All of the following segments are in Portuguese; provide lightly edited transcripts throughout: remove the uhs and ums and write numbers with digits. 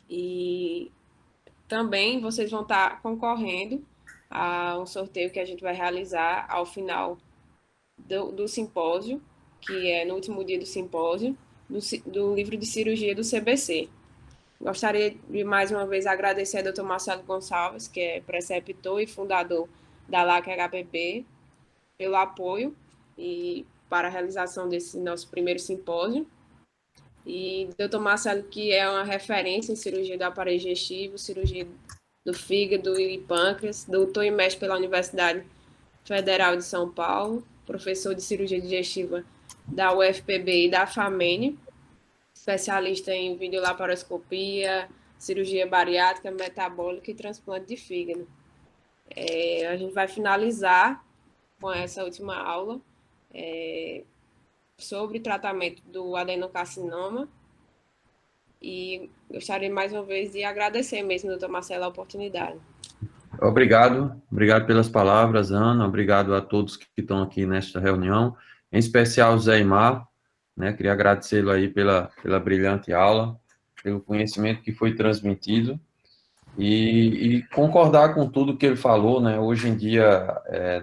E também vocês vão estar concorrendo a um sorteio que a gente vai realizar ao final do simpósio, que é no último dia do simpósio, do livro de cirurgia do CBC. Gostaria de mais uma vez agradecer ao Dr. Marcelo Gonçalves, que é preceptor e fundador da LAC HPB, pelo apoio e para a realização desse nosso primeiro simpósio. E Dr. Marcelo, que é uma referência em cirurgia do aparelho digestivo, cirurgia do fígado e pâncreas, doutor e mestre pela Universidade Federal de São Paulo, professor de cirurgia digestiva da UFPB e da FAMENE, especialista em videolaparoscopia, cirurgia bariátrica, metabólica e transplante de fígado. A gente vai finalizar com essa última aula sobre tratamento do adenocarcinoma e gostaria mais uma vez de agradecer mesmo, doutor Marcelo, a oportunidade. Obrigado pelas palavras, Ana, obrigado a todos que estão aqui nesta reunião, em especial o Zé Imar, né, queria agradecê-lo aí pela brilhante aula, pelo conhecimento que foi transmitido, e concordar com tudo que ele falou, né, hoje em dia,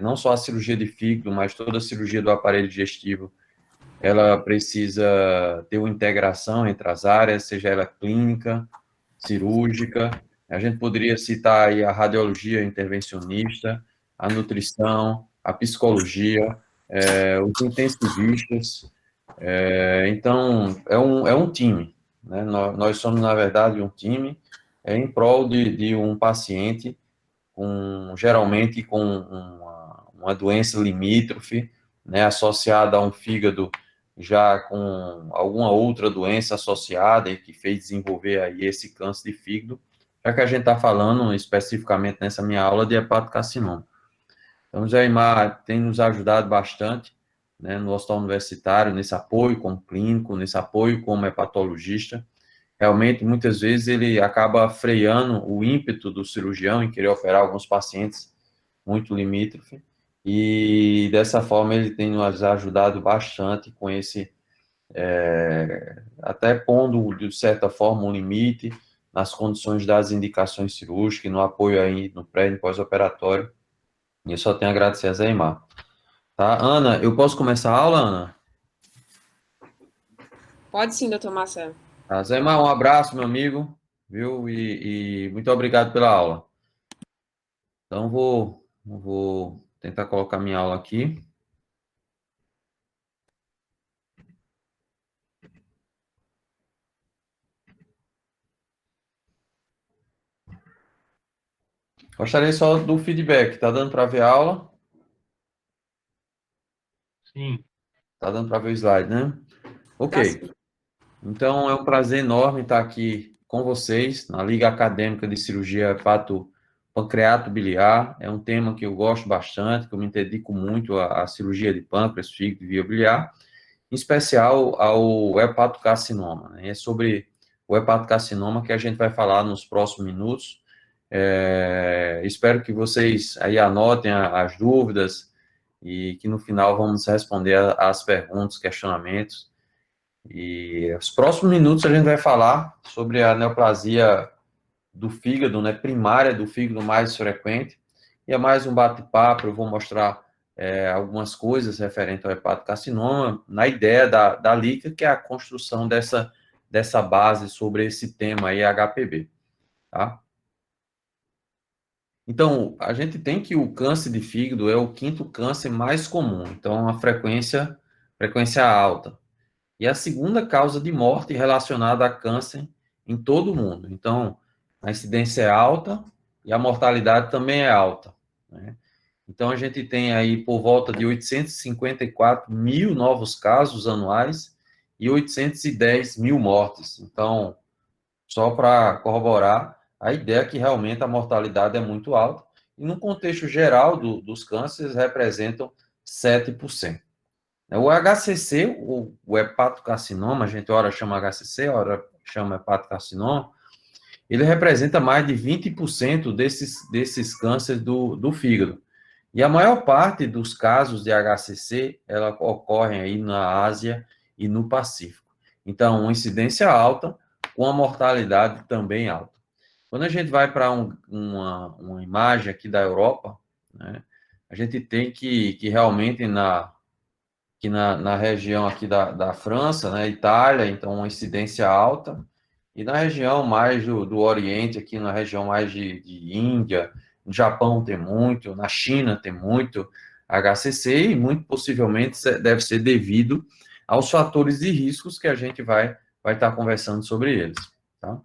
não só a cirurgia de fígado, mas toda a cirurgia do aparelho digestivo, ela precisa ter uma integração entre as áreas, seja ela clínica, cirúrgica. A gente poderia citar aí a radiologia intervencionista, a nutrição, a psicologia, os intensivistas. Então, é um time, né? Nós somos, na verdade, um time em prol de um paciente, geralmente com uma doença limítrofe, né, associada a um fígado já com alguma outra doença associada e que fez desenvolver aí esse câncer de fígado, já que a gente está falando especificamente nessa minha aula de hepatocarcinoma. Então, o Jaimar tem nos ajudado bastante, né, no hospital universitário, nesse apoio como clínico, nesse apoio como hepatologista. Realmente, muitas vezes, ele acaba freando o ímpeto do cirurgião em querer operar alguns pacientes muito limítrofe, e dessa forma ele tem nos ajudado bastante com esse, até pondo, de certa forma, um limite nas condições das indicações cirúrgicas, no apoio aí no pré e pós-operatório, e eu só tenho a agradecer a Zé Imar. Tá, Ana, eu posso começar a aula, Ana? Pode sim, doutor Marcelo. Tá, Zé Imar, um abraço, meu amigo, viu, e muito obrigado pela aula. Então, vou tentar colocar minha aula aqui. Gostaria só do feedback. Tá dando para ver a aula? Sim. Tá dando para ver o slide, né? Tá Ok. sim. Então, é um prazer enorme estar aqui com vocês na Liga Acadêmica de Cirurgia Hepato-Pancreato Biliar. É um tema que eu gosto bastante, que eu me dedico muito à cirurgia de pâncreas, fígado e via biliar, em especial ao hepatocarcinoma, né? É sobre o hepatocarcinoma que a gente vai falar nos próximos minutos. Espero que vocês aí anotem as dúvidas e que no final vamos responder as perguntas, questionamentos. E os próximos minutos a gente vai falar sobre a neoplasia do fígado, né, primária do fígado mais frequente. E é mais um bate-papo, eu vou mostrar algumas coisas referentes ao hepatocarcinoma, na ideia da LICA, que é a construção dessa base sobre esse tema aí, HPB, tá? Então, a gente tem que o câncer de fígado é o quinto câncer mais comum, então a frequência alta. E a segunda causa de morte relacionada a câncer em todo o mundo. Então, a incidência é alta e a mortalidade também é alta, né? Então, a gente tem aí por volta de 854 mil novos casos anuais e 810 mil mortes. Então, só para corroborar, a ideia é que realmente a mortalidade é muito alta, e no contexto geral dos cânceres representam 7%. O HCC, o hepatocarcinoma, a gente ora chama HCC, ora chama hepatocarcinoma, ele representa mais de 20% desses cânceres do fígado. E a maior parte dos casos de HCC, ela ocorrem aí na Ásia e no Pacífico. Então, uma incidência alta, com a mortalidade também alta. Quando a gente vai para uma imagem aqui da Europa, né, a gente tem que realmente na região aqui da França, né, Itália, então uma incidência alta, e na região mais do Oriente, aqui na região mais de Índia, no Japão tem muito, na China tem muito HCC, e muito possivelmente deve ser devido aos fatores de riscos que a gente vai estar conversando sobre eles, tá?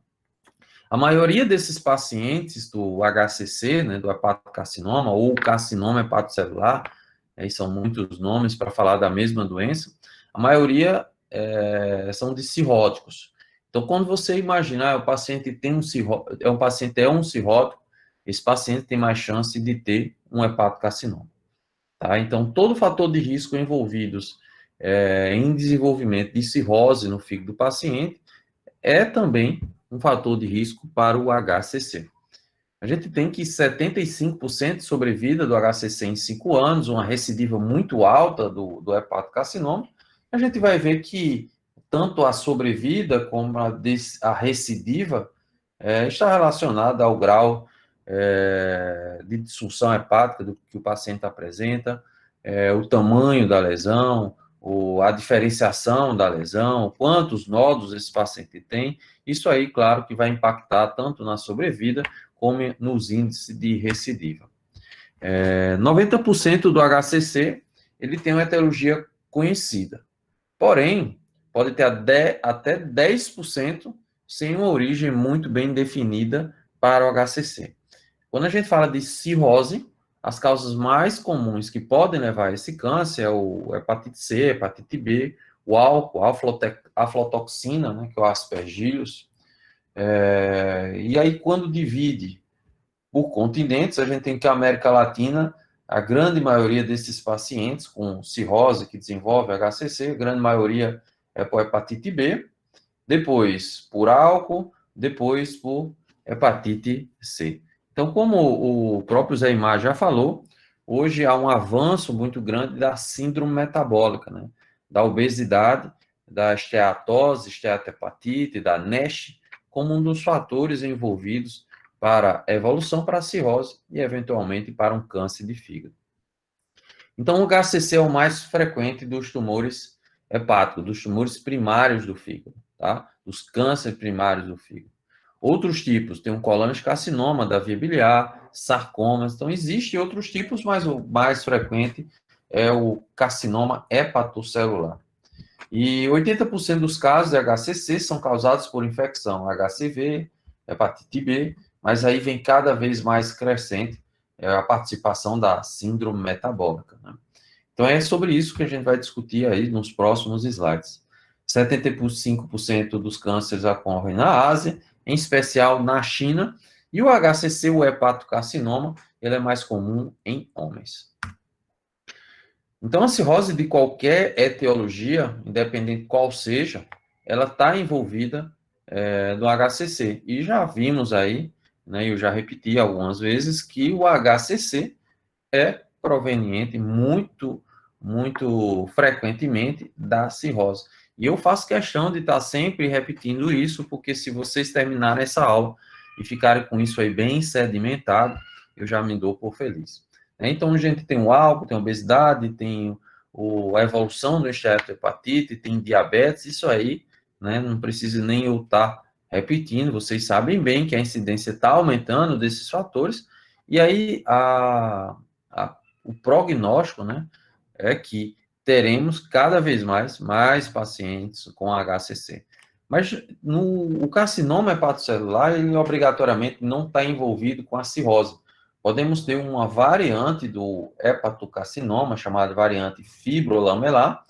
A maioria desses pacientes do HCC, né, do hepatocarcinoma, ou carcinoma hepatocelular, aí são muitos nomes para falar da mesma doença, a maioria são de cirróticos. Então, quando você imaginar, o paciente tem um cirrótico, esse paciente tem mais chance de ter um hepatocarcinoma. Tá? Então, todo fator de risco envolvidos em desenvolvimento de cirrose no fígado do paciente é também um fator de risco para o HCC. A gente tem que 75% de sobrevida do HCC em 5 anos, uma recidiva muito alta do hepatocarcinoma. A gente vai ver que tanto a sobrevida como a recidiva está relacionada ao grau de disfunção hepática que o paciente apresenta, o tamanho da lesão, a diferenciação da lesão, quantos nódulos esse paciente tem. Isso aí, claro, que vai impactar tanto na sobrevida como nos índices de recidiva. 90% do HCC, ele tem uma etiologia conhecida. Porém, pode ter até 10% sem uma origem muito bem definida para o HCC. Quando a gente fala de cirrose, as causas mais comuns que podem levar a esse câncer é o hepatite C, hepatite B, o álcool, a aflotoxina, né, que é o aspergillus. E aí, quando divide por continentes, a gente tem que a América Latina, a grande maioria desses pacientes com cirrose que desenvolve HCC, a grande maioria é por hepatite B, depois por álcool, depois por hepatite C. Então, como o próprio Zé Imar já falou, hoje há um avanço muito grande da síndrome metabólica, né? Da obesidade, da esteatose, esteatohepatite, da NASH, como um dos fatores envolvidos para a evolução para a cirrose e, eventualmente, para um câncer de fígado. Então, o HCC é o mais frequente dos tumores hepáticos, dos tumores primários do fígado, tá? Dos cânceres primários do fígado. Outros tipos, tem um colangiocarcinoma da via biliar, sarcomas, então existem outros tipos, mas o mais frequente é o carcinoma hepatocelular. E 80% dos casos de HCC são causados por infecção, HCV, hepatite B, mas aí vem cada vez mais crescente a participação da síndrome metabólica, né? Então é sobre isso que a gente vai discutir aí nos próximos slides. 75% dos cânceres ocorrem na Ásia, em especial na China, e o HCC, o hepatocarcinoma, ele é mais comum em homens. Então, a cirrose de qualquer etiologia, independente qual seja, ela está envolvida no HCC. E já vimos aí, né, eu já repeti algumas vezes, que o HCC é proveniente muito frequentemente da cirrose. E eu faço questão de estar sempre repetindo isso, porque se vocês terminarem essa aula e ficarem com isso aí bem sedimentado, eu já me dou por feliz. Então, a gente tem o álcool, tem a obesidade, tem a evolução do esteatohepatite, tem diabetes, isso aí, né, não precisa nem eu estar repetindo, vocês sabem bem que a incidência está aumentando desses fatores, e aí o prognóstico, né, é que teremos cada vez mais pacientes com HCC. Mas o carcinoma hepatocelular, ele obrigatoriamente não está envolvido com a cirrose. Podemos ter uma variante do hepatocarcinoma, chamada variante fibrolamelar,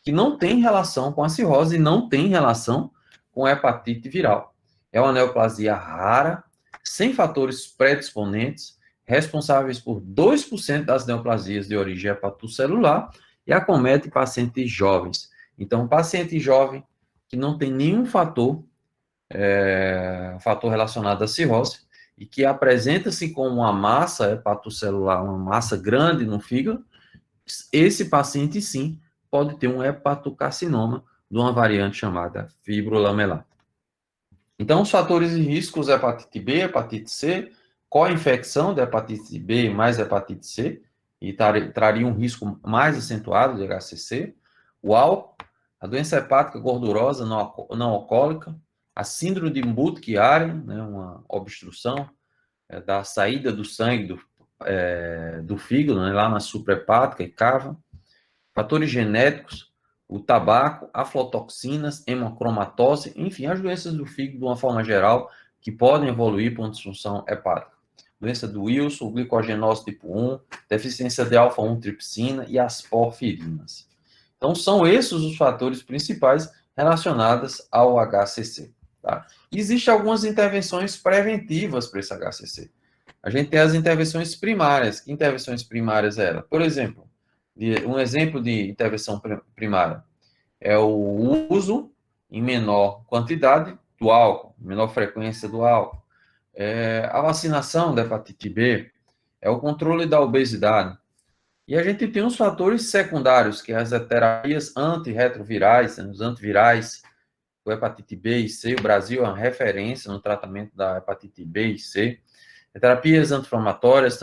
que não tem relação com a cirrose e não tem relação com a hepatite viral. É uma neoplasia rara, sem fatores predisponentes, responsáveis por 2% das neoplasias de origem hepatocelular e acomete pacientes jovens. Então, paciente jovem que não tem nenhum fator relacionado à cirrose e que apresenta-se com uma massa hepatocelular, uma massa grande no fígado, esse paciente sim pode ter um hepatocarcinoma de uma variante chamada fibrolamelar. Então, os fatores de risco, hepatite B, hepatite C, co-infecção da hepatite B mais hepatite C, e traria um risco mais acentuado de HCC, o álcool, a doença hepática gordurosa não alcoólica, a síndrome de Budd-Chiari, né, uma obstrução da saída do sangue do fígado, né, lá na suprahepática e cava, fatores genéticos, o tabaco, aflotoxinas, hemocromatose, enfim, as doenças do fígado de uma forma geral que podem evoluir para uma disfunção hepática. Doença do Wilson, glicogenose tipo 1, deficiência de alfa-1-tripsina e as porfirinas. Então, são esses os fatores principais relacionados ao HCC. Tá? Existem algumas intervenções preventivas para esse HCC. A gente tem as intervenções primárias. Que intervenções primárias eram? Por exemplo, um exemplo de intervenção primária é o uso em menor quantidade do álcool, menor frequência do álcool. A vacinação da hepatite B, é o controle da obesidade. E a gente tem uns fatores secundários, que é as terapias antirretrovirais, os antivirais, o hepatite B e C. O Brasil é uma referência no tratamento da hepatite B e C. Terapias anti-inflamatórias,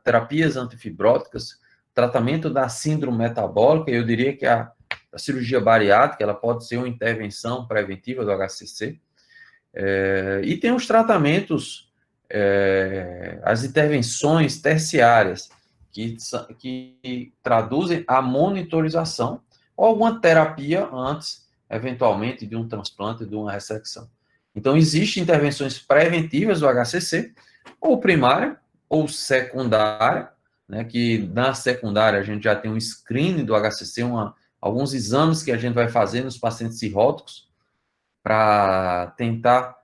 terapias antifibróticas, tratamento da síndrome metabólica. Eu diria que a cirurgia bariátrica ela pode ser uma intervenção preventiva do HCC. E tem os tratamentos, as intervenções terciárias, que traduzem a monitorização ou alguma terapia antes, eventualmente, de um transplante, de uma ressecção. Então, existem intervenções preventivas do HCC, ou primária, ou secundária, né, que na secundária a gente já tem um screening do HCC, alguns exames que a gente vai fazer nos pacientes cirróticos, para tentar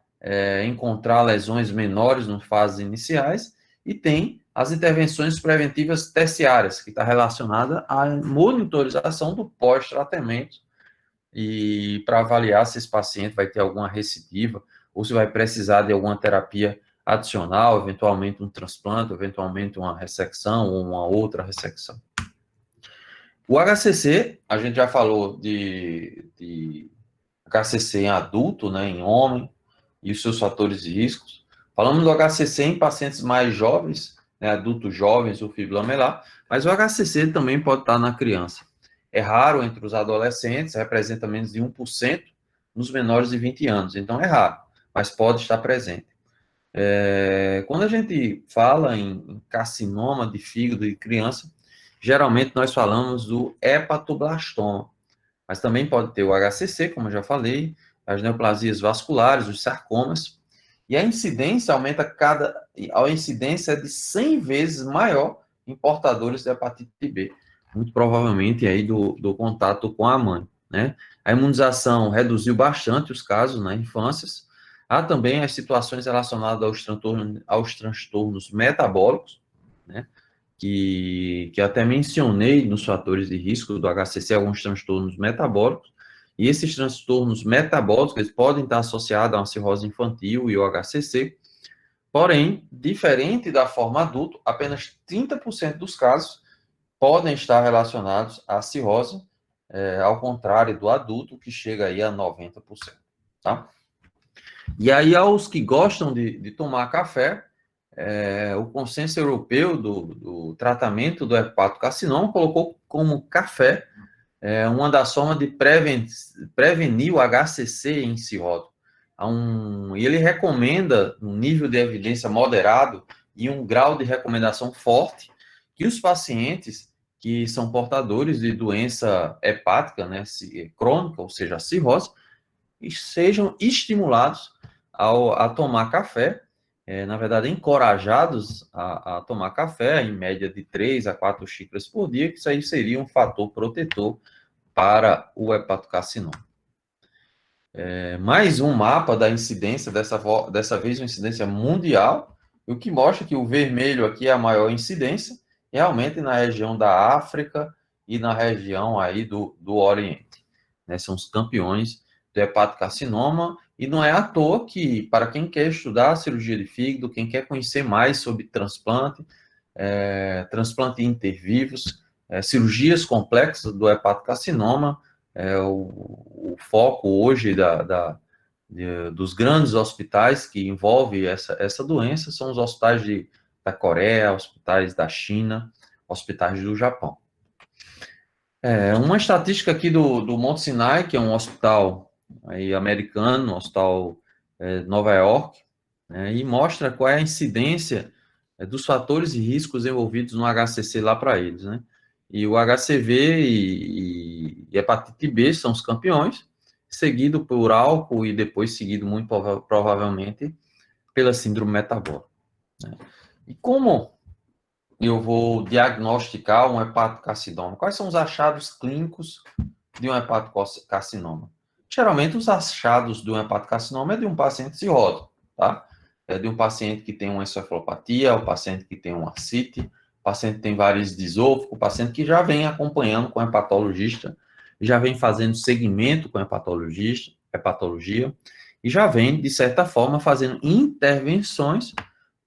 encontrar lesões menores nas fases iniciais, e tem as intervenções preventivas terciárias, que está relacionada à monitorização do pós-tratamento, e para avaliar se esse paciente vai ter alguma recidiva, ou se vai precisar de alguma terapia adicional, eventualmente um transplante, eventualmente uma ressecção, ou uma outra ressecção. O HCC, a gente já falou de HCC em adulto, né, em homem, e os seus fatores de riscos. Falamos do HCC em pacientes mais jovens, né, adultos jovens, o fibro lamelar, mas o HCC também pode estar na criança. É raro entre os adolescentes, representa menos de 1% nos menores de 20 anos, então é raro, mas pode estar presente. Quando a gente fala em carcinoma de fígado de criança, geralmente nós falamos do hepatoblastoma, mas também pode ter o HCC, como eu já falei, as neoplasias vasculares, os sarcomas, e a incidência a incidência é de 100 vezes maior em portadores de hepatite B, muito provavelmente aí do contato com a mãe, né? A imunização reduziu bastante os casos na infância. Há também as situações relacionadas aos transtornos metabólicos, né? Que até mencionei nos fatores de risco do HCC, alguns transtornos metabólicos, e esses transtornos metabólicos eles podem estar associados a uma cirrose infantil e o HCC, porém, diferente da forma adulta, apenas 30% dos casos podem estar relacionados à cirrose, ao contrário do adulto, que chega aí a 90%, tá? E aí, aos que gostam de tomar café, o consenso europeu do tratamento do hepatocarcinoma colocou como café uma das formas de prevenir o HCC em cirrose. E ele recomenda um nível de evidência moderado e um grau de recomendação forte que os pacientes que são portadores de doença hepática, né, crônica, ou seja, a cirrose, sejam estimulados a tomar café, na verdade, encorajados a tomar café, em média de 3 a 4 xícaras por dia, que isso aí seria um fator protetor para o hepatocarcinoma. Mais um mapa da incidência, dessa vez uma incidência mundial, o que mostra que o vermelho aqui é a maior incidência, realmente na região da África e na região aí do Oriente. Né? São os campeões do hepatocarcinoma, e não é à toa que, para quem quer estudar a cirurgia de fígado, quem quer conhecer mais sobre transplante, transplante intervivos, cirurgias complexas do hepatocarcinoma, o foco hoje dos grandes hospitais que envolve essa doença são os hospitais da Coreia, hospitais da China, hospitais do Japão. Uma estatística aqui do Monte Sinai, que é um hospital aí americano, um hospital Nova York, né, e mostra qual é a incidência dos fatores e riscos envolvidos no HCC lá para eles, né? E o HCV e hepatite B são os campeões, seguido por álcool e depois seguido, muito provavelmente, pela síndrome metabólica, né? E como eu vou diagnosticar um hepatocarcinoma? Quais são os achados clínicos de um hepatocarcinoma? Geralmente, os achados de um hepatocarcinoma é de um paciente cirrótico, tá? É de um paciente que tem uma encefalopatia, o paciente que tem uma ascite, o paciente que tem varizes de esôfago, o paciente que já vem acompanhando com o hepatologista, já vem fazendo segmento com o hepatologia, e já vem, de certa forma, fazendo intervenções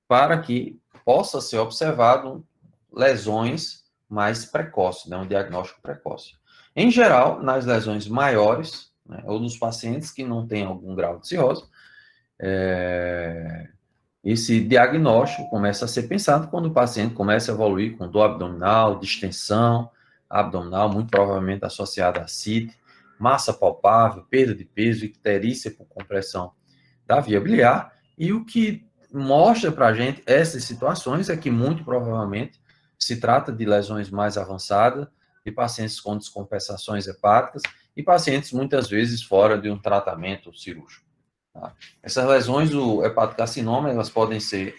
para que possa ser observado lesões mais precoces, né, um diagnóstico precoce. Em geral, nas lesões maiores, né, ou nos pacientes que não têm algum grau de cirrose, esse diagnóstico começa a ser pensado quando o paciente começa a evoluir com dor abdominal, distensão abdominal, muito provavelmente associada a ascite, massa palpável, perda de peso, icterícia por compressão da via biliar, e o que mostra para a gente essas situações é que, muito provavelmente, se trata de lesões mais avançadas, de pacientes com descompensações hepáticas e pacientes, muitas vezes, fora de um tratamento cirúrgico. Tá? Essas lesões do hepatocarcinoma, elas podem ser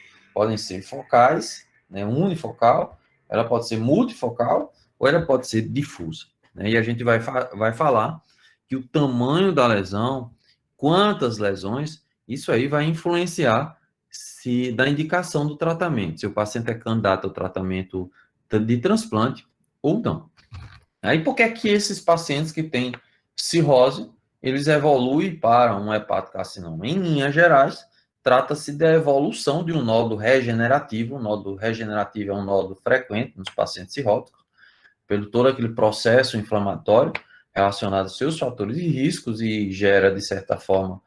focais, né, unifocal, ela pode ser multifocal, ou ela pode ser difusa, né? E a gente vai falar que o tamanho da lesão, quantas lesões, isso aí vai influenciar da indicação do tratamento, se o paciente é candidato ao tratamento de transplante ou não. Aí, por que é que esses pacientes que têm cirrose, eles evoluem para um hepatocarcinoma? Em linhas gerais, trata-se da evolução de um nódulo regenerativo. O nódulo regenerativo é um nódulo frequente nos pacientes cirróticos, pelo todo aquele processo inflamatório relacionado aos seus fatores de riscos e gera, de certa forma,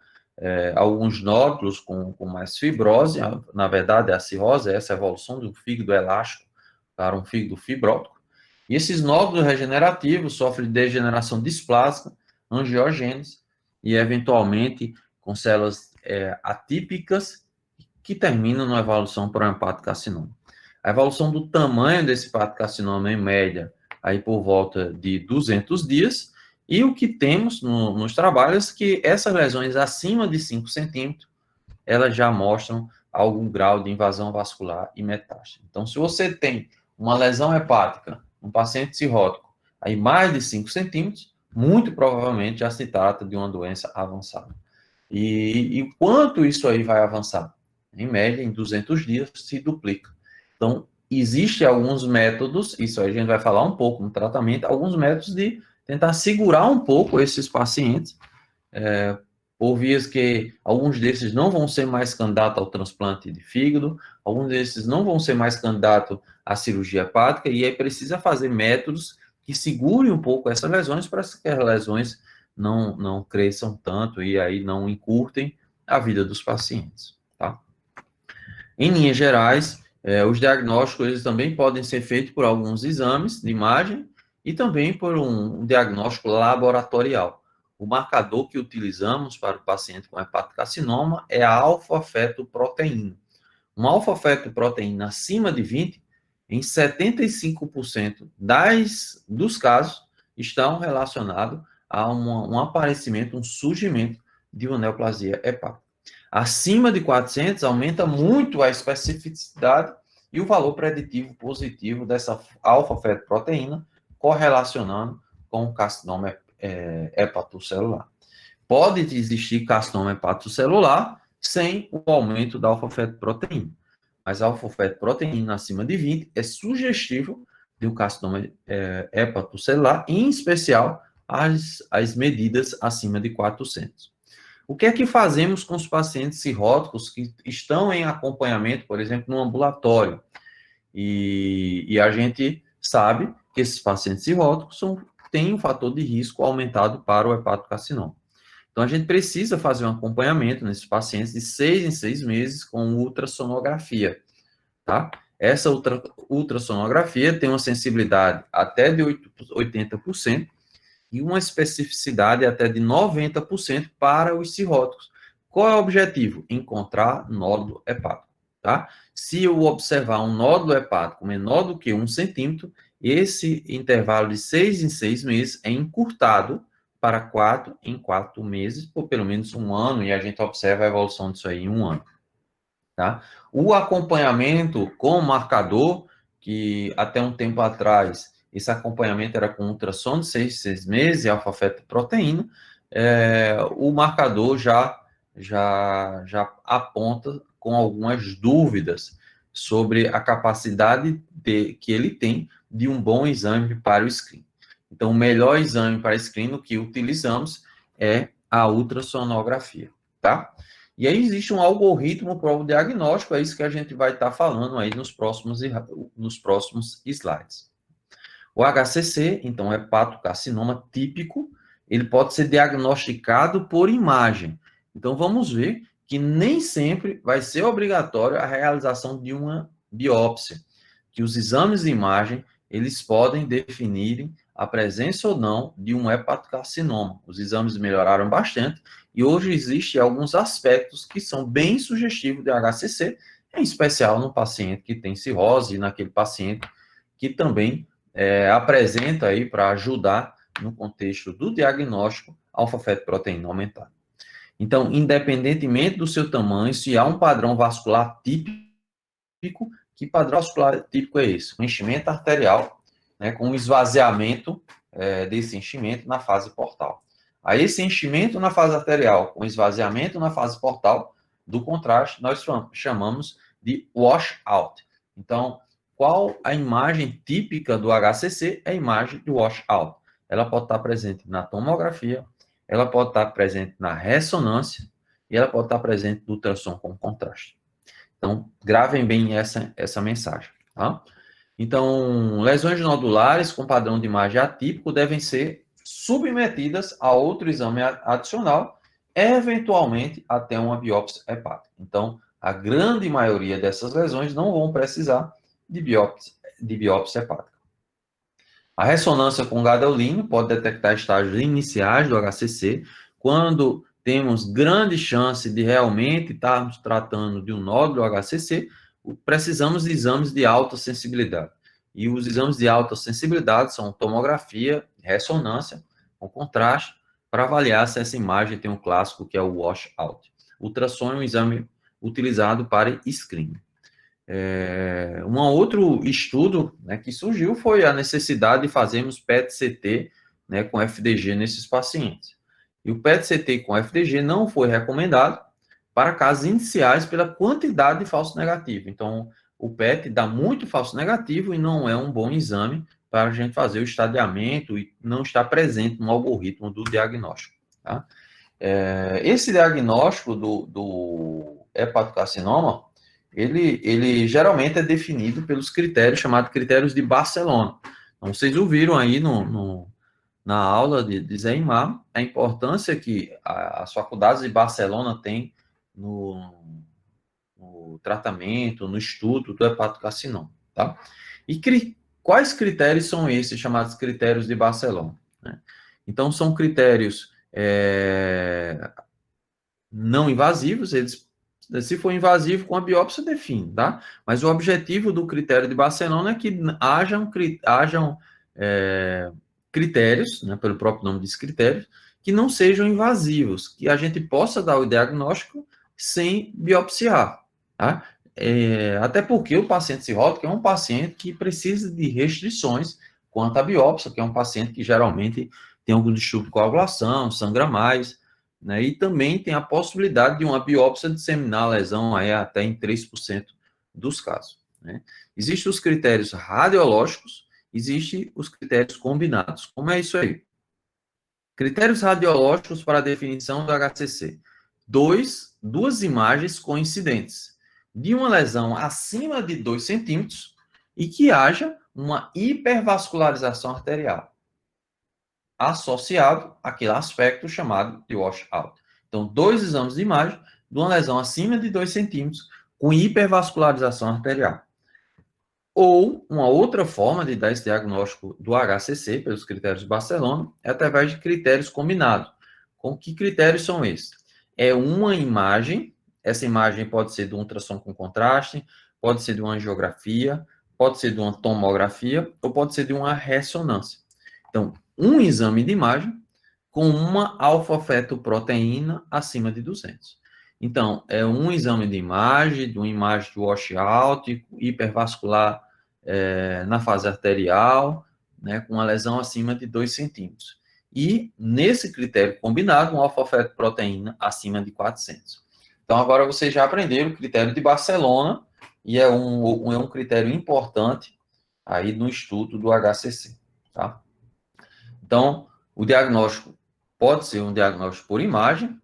alguns nódulos com mais fibrose. Na verdade, a cirrose é essa evolução de um fígado elástico para um fígado fibrótico. E esses nódulos regenerativos sofrem de degeneração displásica, angiogênese e, eventualmente, com células atípicas que terminam na evolução para um hepatocarcinoma. A evolução do tamanho desse hepatocarcinoma, em média, aí por volta de 200 dias, e o que temos nos trabalhos é que essas lesões acima de 5 centímetros, elas já mostram algum grau de invasão vascular e metástase. Então, se você tem uma lesão hepática, um paciente cirrótico, aí mais de 5 centímetros, muito provavelmente já se trata de uma doença avançada. E quanto isso aí vai avançar? Em média, em 200 dias, se duplica. Então, existem alguns métodos, isso aí a gente vai falar um pouco no tratamento, alguns métodos de tentar segurar um pouco esses pacientes, por vias que alguns desses não vão ser mais candidatos ao transplante de fígado, alguns desses não vão ser mais candidatos à cirurgia hepática, e aí precisa fazer métodos que segurem um pouco essas lesões para que as lesões não cresçam tanto e aí não encurtem a vida dos pacientes, tá? Em linhas gerais, os diagnósticos eles também podem ser feitos por alguns exames de imagem e também por um diagnóstico laboratorial. O marcador que utilizamos para o paciente com hepatocarcinoma é a alfa-fetoproteína. Uma alfa-fetoproteína acima de 20, em 75% dos casos, estão relacionados a um aparecimento, um surgimento de uma neoplasia hepática. Acima de 400, aumenta muito a especificidade e o valor preditivo positivo dessa alfa-fetoproteína, correlacionando com o carcinoma hepatocelular. Pode existir carcinoma hepatocelular sem o aumento da alfa-fetoproteína, mas a alfa-fetoproteína acima de 20 é sugestivo de um carcinoma hepatocelular, em especial as medidas acima de 400. O que é que fazemos com os pacientes cirróticos que estão em acompanhamento, por exemplo, no ambulatório? E a gente sabe que esses pacientes cirróticos têm um fator de risco aumentado para o hepatocarcinoma. Então, a gente precisa fazer um acompanhamento nesses pacientes de 6 em 6 meses com ultrassonografia, tá? Essa ultrassonografia tem uma sensibilidade até de 80% e uma especificidade até de 90% para os cirróticos. Qual é o objetivo? Encontrar nódulo hepático, tá? Se eu observar um nódulo hepático menor do que 1 centímetro, esse intervalo de 6 em 6 meses é encurtado para 4 em 4 meses, por pelo menos um ano, e a gente observa a evolução disso aí em um ano, tá? O acompanhamento com marcador, que até um tempo atrás, esse acompanhamento era com ultrassom de 6 meses e alfa-fetoproteína, o marcador já aponta com algumas dúvidas sobre a capacidade que ele tem de um bom exame para o screen. Então, o melhor exame para screen que utilizamos é a ultrassonografia, tá? E aí existe um algoritmo para o diagnóstico, é isso que a gente vai estar falando aí nos próximos slides. O HCC, então, hepatocarcinoma típico, ele pode ser diagnosticado por imagem. Então, vamos ver que nem sempre vai ser obrigatório a realização de uma biópsia, que os exames de imagem, eles podem definir a presença ou não de um hepatocarcinoma. Os exames melhoraram bastante e hoje existem alguns aspectos que são bem sugestivos de HCC, em especial no paciente que tem cirrose e naquele paciente que também apresenta aí para ajudar no contexto do diagnóstico alfa-fetoproteína aumentada. Então, independentemente do seu tamanho, se há um padrão vascular típico, que padrão vascular típico é esse? Um enchimento arterial, né, com um esvaziamento desse enchimento na fase portal. Aí, esse enchimento na fase arterial, com esvaziamento na fase portal, do contraste, nós chamamos de washout. Então, qual a imagem típica do HCC? É a imagem do washout. Ela pode estar presente na tomografia, ela pode estar presente na ressonância e ela pode estar presente no ultrassom com contraste. Então, gravem bem essa mensagem, tá? Então, lesões nodulares com padrão de imagem atípico devem ser submetidas a outro exame adicional, eventualmente até uma biópsia hepática. Então, a grande maioria dessas lesões não vão precisar de biópsia hepática. A ressonância com gadolínio pode detectar estágios iniciais do HCC, quando temos grande chance de realmente estarmos tratando de um nódulo HCC, precisamos de exames de alta sensibilidade. E os exames de alta sensibilidade são tomografia, ressonância, com contraste, para avaliar se essa imagem tem um clássico que é o washout. Ultrassom é um exame utilizado para screening. Um outro estudo, né, que surgiu foi a necessidade de fazermos PET-CT, né, com FDG nesses pacientes. E o PET-CT com FDG não foi recomendado para casos iniciais pela quantidade de falso negativo. Então, o PET dá muito falso negativo e não é um bom exame para a gente fazer o estadiamento e não está presente no algoritmo do diagnóstico. Tá? Esse diagnóstico do hepatocarcinoma, ele geralmente é definido pelos critérios chamados critérios de Barcelona. Então, vocês ouviram aí na aula de Zé Imar a importância que as faculdades de Barcelona têm no tratamento, no estudo do hepatocarcinoma, tá? E quais critérios são esses chamados critérios de Barcelona? Né? Então, são critérios não invasivos, se for invasivo, com a biópsia define, tá? Mas o objetivo do critério de Barcelona é que hajam critérios, né, pelo próprio nome dos critérios, que não sejam invasivos, que a gente possa dar o diagnóstico sem biopsiar, tá? Até porque o paciente cirrótico é um paciente que precisa de restrições quanto à biópsia, que é um paciente que geralmente tem algum distúrbio de coagulação, sangra mais, né? E também tem a possibilidade de uma biópsia disseminar a lesão aí até em 3% dos casos. Né? Existem os critérios radiológicos, existem os critérios combinados. Como é isso aí? Critérios radiológicos para a definição do HCC. Duas imagens coincidentes de uma lesão acima de 2 centímetros e que haja uma hipervascularização arterial. associado àquele aspecto chamado de washout. Então, 2 exames de imagem de uma lesão acima de 2 centímetros com hipervascularização arterial. Ou, uma outra forma de dar esse diagnóstico do HCC, pelos critérios de Barcelona, é através de critérios combinados. Com que critérios são esses? É uma imagem, essa imagem pode ser de um ultrassom com contraste, pode ser de uma angiografia, pode ser de uma tomografia, ou pode ser de uma ressonância. Então, um exame de imagem com uma alfa-fetoproteína acima de 200. Então, é um exame de uma imagem de washout, hipervascular na fase arterial, né, com uma lesão acima de 2 centímetros. E, nesse critério combinado, uma alfa-fetoproteína acima de 400. Então, agora vocês já aprenderam o critério de Barcelona, e é um critério importante aí no estudo do HCC, tá? Então, o diagnóstico pode ser um diagnóstico por imagem,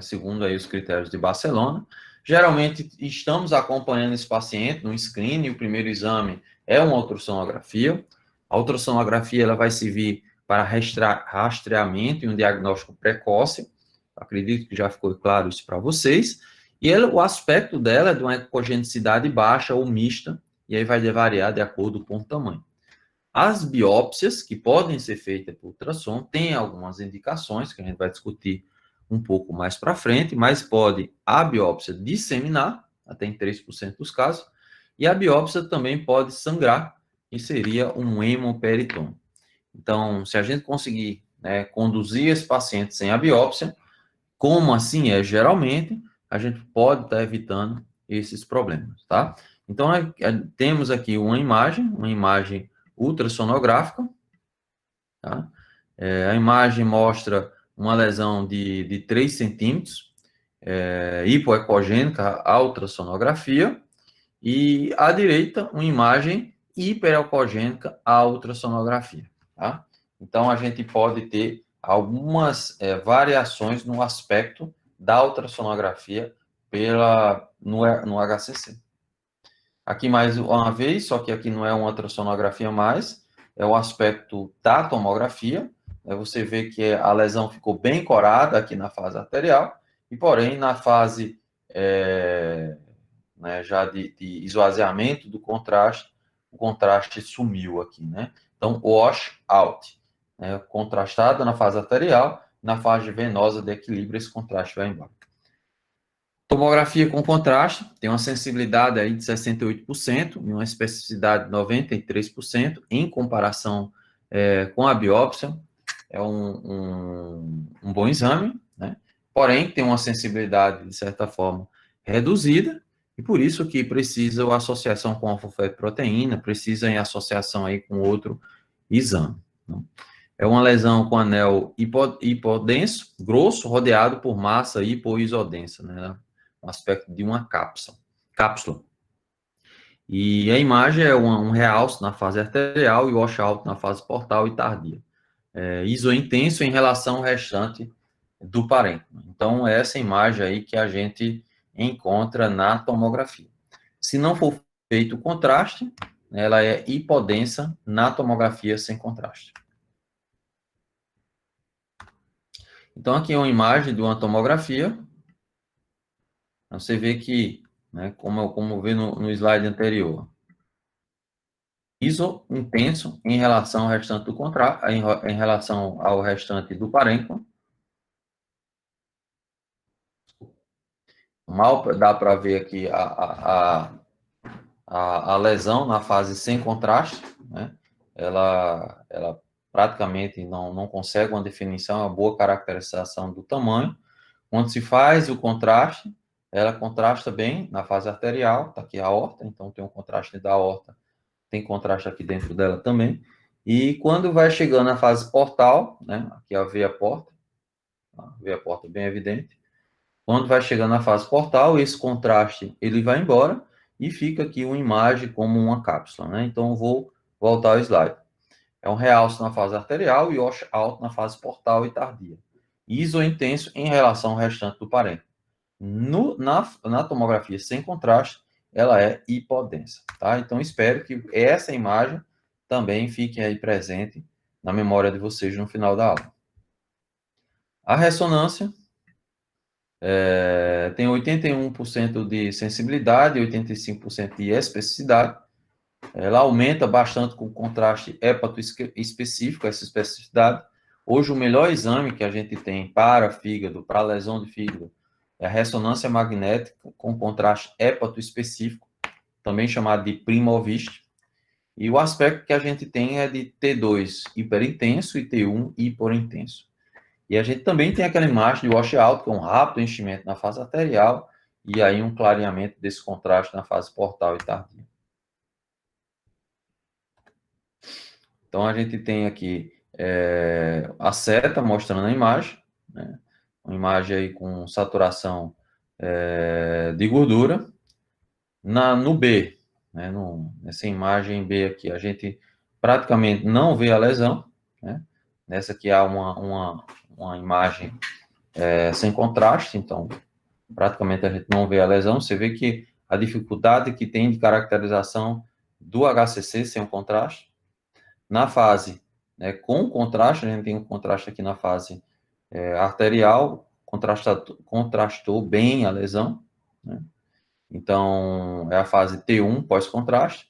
segundo aí os critérios de Barcelona. Geralmente, estamos acompanhando esse paciente no screening, o primeiro exame é uma ultrassonografia. A ultrassonografia ela vai servir para rastreamento e um diagnóstico precoce. Acredito que já ficou claro isso para vocês. E o aspecto dela é de uma ecogenicidade baixa ou mista, e aí vai variar de acordo com o tamanho. As biópsias, que podem ser feitas por ultrassom, têm algumas indicações, que a gente vai discutir um pouco mais para frente, mas pode a biópsia disseminar, até em 3% dos casos, e a biópsia também pode sangrar, que seria um hemoperitoma. Então, se a gente conseguir conduzir esse paciente sem a biópsia, como assim é geralmente, a gente pode estar evitando esses problemas, tá? Então, temos aqui uma imagem ultrassonográfica, tá? A imagem mostra uma lesão de 3 centímetros, hipoecogênica, a ultrassonografia, e à direita, uma imagem hiperecogênica, a ultrassonografia, tá? Então, a gente pode ter algumas variações no aspecto da ultrassonografia no HCC. Aqui mais uma vez, só que aqui não é uma ultrassonografia mais, é o aspecto da tomografia. Você vê que a lesão ficou bem corada aqui na fase arterial, e porém na fase já de esvaziamento do contraste, o contraste sumiu aqui, né? Então, wash out, contrastado na fase arterial, na fase venosa de equilíbrio, esse contraste vai embora. Tomografia com contraste tem uma sensibilidade aí de 68% e uma especificidade de 93% em comparação com a biópsia. É um bom exame, né? Porém, tem uma sensibilidade, de certa forma, reduzida, e por isso que precisa a associação com alfa-fetoproteína, precisa em associação aí com outro exame. Né? É uma lesão com anel hipodenso, grosso, rodeado por massa hipoisodensa, né? Um aspecto de uma cápsula. E a imagem é um realce na fase arterial e washout na fase portal e tardia. Isointenso em relação ao restante do parênquima. Então, é essa imagem aí que a gente encontra na tomografia. Se não for feito o contraste, ela é hipodensa na tomografia sem contraste. Então, aqui é uma imagem de uma tomografia. Você vê que, como vê no slide anterior, ISO intenso em relação ao restante do contraste, em relação ao restante do parênquima. Mal dá para ver aqui a lesão na fase sem contraste, né? Ela praticamente não consegue uma definição, uma boa caracterização do tamanho. Quando se faz o contraste, ela contrasta bem na fase arterial, está aqui a aorta, então tem um contraste da aorta, tem contraste aqui dentro dela também. E quando vai chegando na fase portal, né, aqui a veia porta bem evidente. Quando vai chegando na fase portal, esse contraste ele vai embora e fica aqui uma imagem como uma cápsula, né? Então eu vou voltar ao slide. É um realce na fase arterial e wash out na fase portal e tardia. ISO intenso em relação ao restante do parênquima. Na tomografia sem contraste, ela é hipodensa, tá? Então, espero que essa imagem também fique aí presente na memória de vocês no final da aula. A ressonância tem 81% de sensibilidade, 85% de especificidade. Ela aumenta bastante com contraste hepato-específico, essa especificidade. Hoje, o melhor exame que a gente tem para fígado, para lesão de fígado, é a ressonância magnética com contraste hepato-específico, também chamado de Primovist. E o aspecto que a gente tem é de T2 hiperintenso e T1 hipointenso. E a gente também tem aquela imagem de washout, que é um rápido enchimento na fase arterial, e aí um clareamento desse contraste na fase portal e tardia. Então, a gente tem aqui a seta mostrando a imagem, né? Uma imagem aí com saturação de gordura. No B, né? Nessa imagem B aqui, a gente praticamente não vê a lesão, né? Nessa aqui há uma imagem sem contraste, então praticamente a gente não vê a lesão. Você vê que a dificuldade que tem de caracterização do HCC sem o contraste. Na fase com contraste, a gente tem um contraste aqui na fase arterial, contrastou bem a lesão, né? Então, é a fase T1 pós-contraste.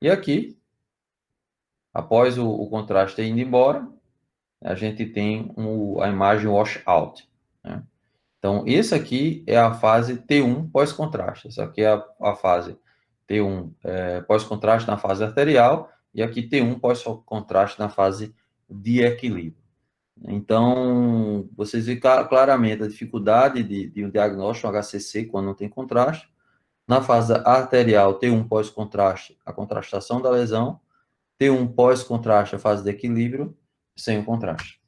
E aqui, após o contraste ter ido embora, a gente tem a imagem washout, né? Então, esse aqui é a fase T1 pós-contraste. Essa aqui é a fase T1 pós-contraste na fase arterial e aqui T1 pós-contraste na fase de equilíbrio. Então, vocês veem claramente a dificuldade de um diagnóstico HCC quando não tem contraste. Na fase arterial, T1 pós-contraste, a contrastação da lesão. T1 pós-contraste, a fase de equilíbrio, sem o contraste.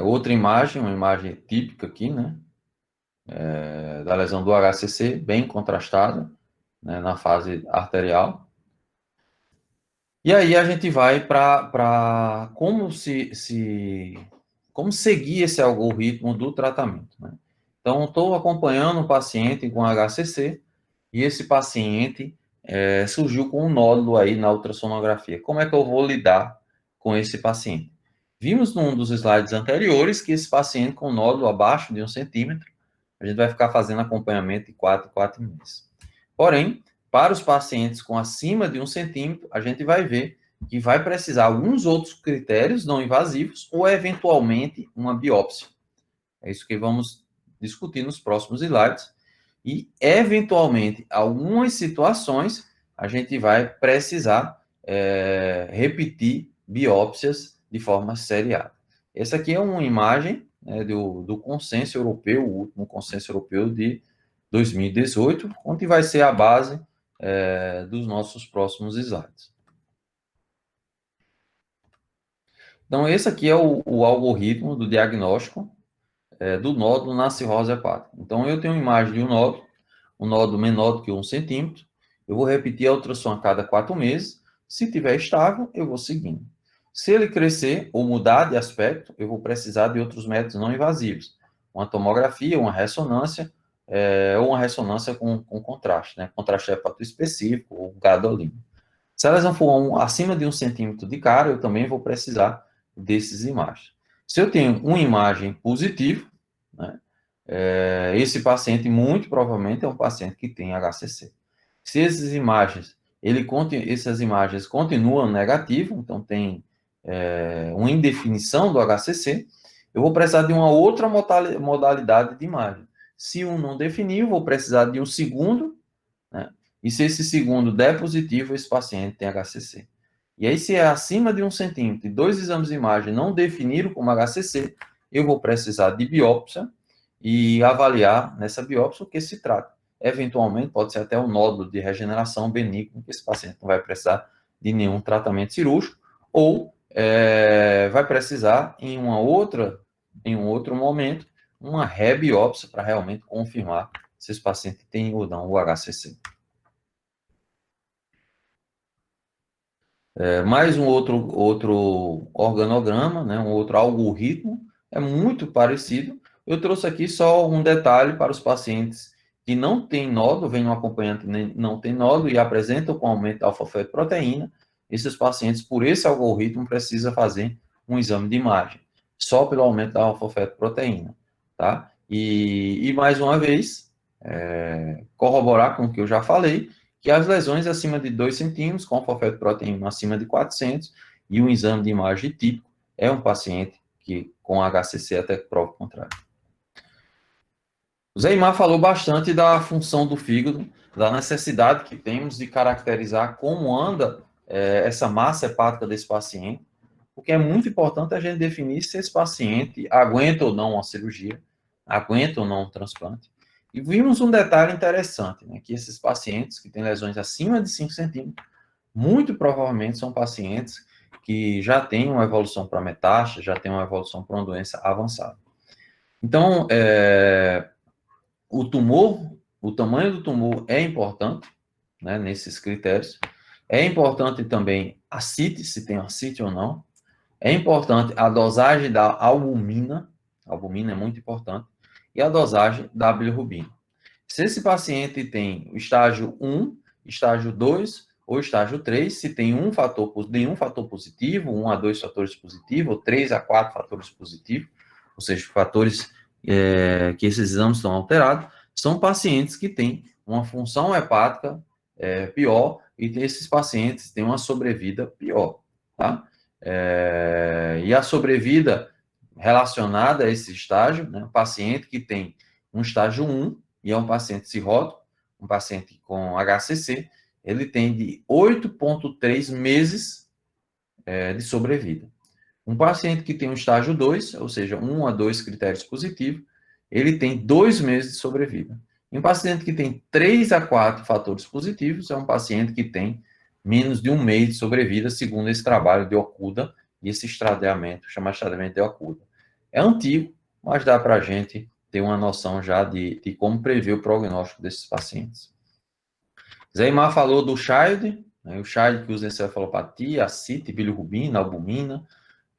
Outra imagem, uma imagem típica aqui, né? Da lesão do HCC, bem contrastada, né, na fase arterial. E aí a gente vai para como seguir esse algoritmo do tratamento, né? Então, estou acompanhando um paciente com HCC e esse paciente surgiu com um nódulo aí na ultrassonografia. Como é que eu vou lidar com esse paciente? Vimos num dos slides anteriores que esse paciente com nódulo abaixo de 1 centímetro, a gente vai ficar fazendo acompanhamento de 4 meses. Porém, para os pacientes com acima de 1 centímetro, a gente vai ver que vai precisar alguns outros critérios não invasivos ou, eventualmente, uma biópsia. É isso que vamos discutir nos próximos slides. E, eventualmente, algumas situações, a gente vai precisar repetir biópsias de forma seriada. Essa aqui é uma imagem do consenso europeu, o último consenso europeu de 2018, onde vai ser a base dos nossos próximos slides. Então, esse aqui é o algoritmo do diagnóstico do nódulo na cirrose hepática. Então, eu tenho uma imagem de um nódulo menor do que 1 centímetro, eu vou repetir a ultrassom a cada 4 meses, se estiver estável, eu vou seguindo. Se ele crescer ou mudar de aspecto, eu vou precisar de outros métodos não invasivos, uma tomografia, uma ressonância, ou uma ressonância com contraste, né? Contraste hepato específico, ou gadolínio. Se a lesão for acima de 1 centímetro de cara, eu também vou precisar desses imagens. Se eu tenho uma imagem positiva, né, esse paciente muito provavelmente é um paciente que tem HCC. Se essas imagens continuam negativas, então tem uma indefinição do HCC, eu vou precisar de uma outra modalidade de imagem. Se um não definir, eu vou precisar de um segundo, né? E se esse segundo der positivo, esse paciente tem HCC. E aí, se é acima de 1 centímetro e 2 exames de imagem não definiram como HCC, eu vou precisar de biópsia e avaliar nessa biópsia o que se trata. Eventualmente, pode ser até um nódulo de regeneração benigno, que esse paciente não vai precisar de nenhum tratamento cirúrgico, ou vai precisar, em um outro momento, uma rebiópsia para realmente confirmar se esse paciente tem ou não o HCC. Mais um outro organograma, né, um outro algoritmo, é muito parecido. Eu trouxe aqui só um detalhe para os pacientes que não têm nódulo, vem um acompanhante não tem nódulo e apresentam com aumento da alfa-fetoproteína. esses pacientes, por esse algoritmo, precisam fazer um exame de imagem, só pelo aumento da alfa-fetoproteína, tá? E mais uma vez, corroborar com o que eu já falei, que as lesões acima de 2 centímetros, com alfa-fetoproteína acima de 400, e um exame de imagem típico, é um paciente que com HCC até que prova o contrário. O Zeimar falou bastante da função do fígado, da necessidade que temos de caracterizar como anda essa massa hepática desse paciente, porque é muito importante a gente definir se esse paciente aguenta ou não uma cirurgia, aguenta ou não um transplante. E vimos um detalhe interessante, né, que esses pacientes que têm lesões acima de 5 centímetros, muito provavelmente são pacientes que já têm uma evolução para metástase, já têm uma evolução para uma doença avançada. Então, o tumor, o tamanho do tumor é importante, né, nesses critérios. É importante também a CIT, se tem a CIT ou não. É importante a dosagem da albumina é muito importante, e a dosagem da bilirrubina. Se esse paciente tem o estágio 1, estágio 2 ou estágio 3, se tem nenhum fator positivo, 1 a 2 fatores positivos, ou 3 a 4 fatores positivos, ou seja, fatores que esses exames estão alterados, são pacientes que têm uma função hepática pior, e esses pacientes têm uma sobrevida pior, tá? E a sobrevida relacionada a esse estágio, né, um paciente que tem um estágio 1, e é um paciente cirrótico, um paciente com HCC, ele tem de 8,3 meses de sobrevida. Um paciente que tem um estágio 2, ou seja, 1 a 2 critérios positivos, ele tem 2 meses de sobrevida. E um paciente que tem 3 a 4 fatores positivos é um paciente que tem menos de 1 mês de sobrevida, segundo esse trabalho de Okuda e esse estradiamento, chamado estradiamento de Okuda. É antigo, mas dá para a gente ter uma noção já de como prever o prognóstico desses pacientes. Zeimar falou do Child, né, o Child que usa encefalopatia, a CIT, bilirrubina, albumina,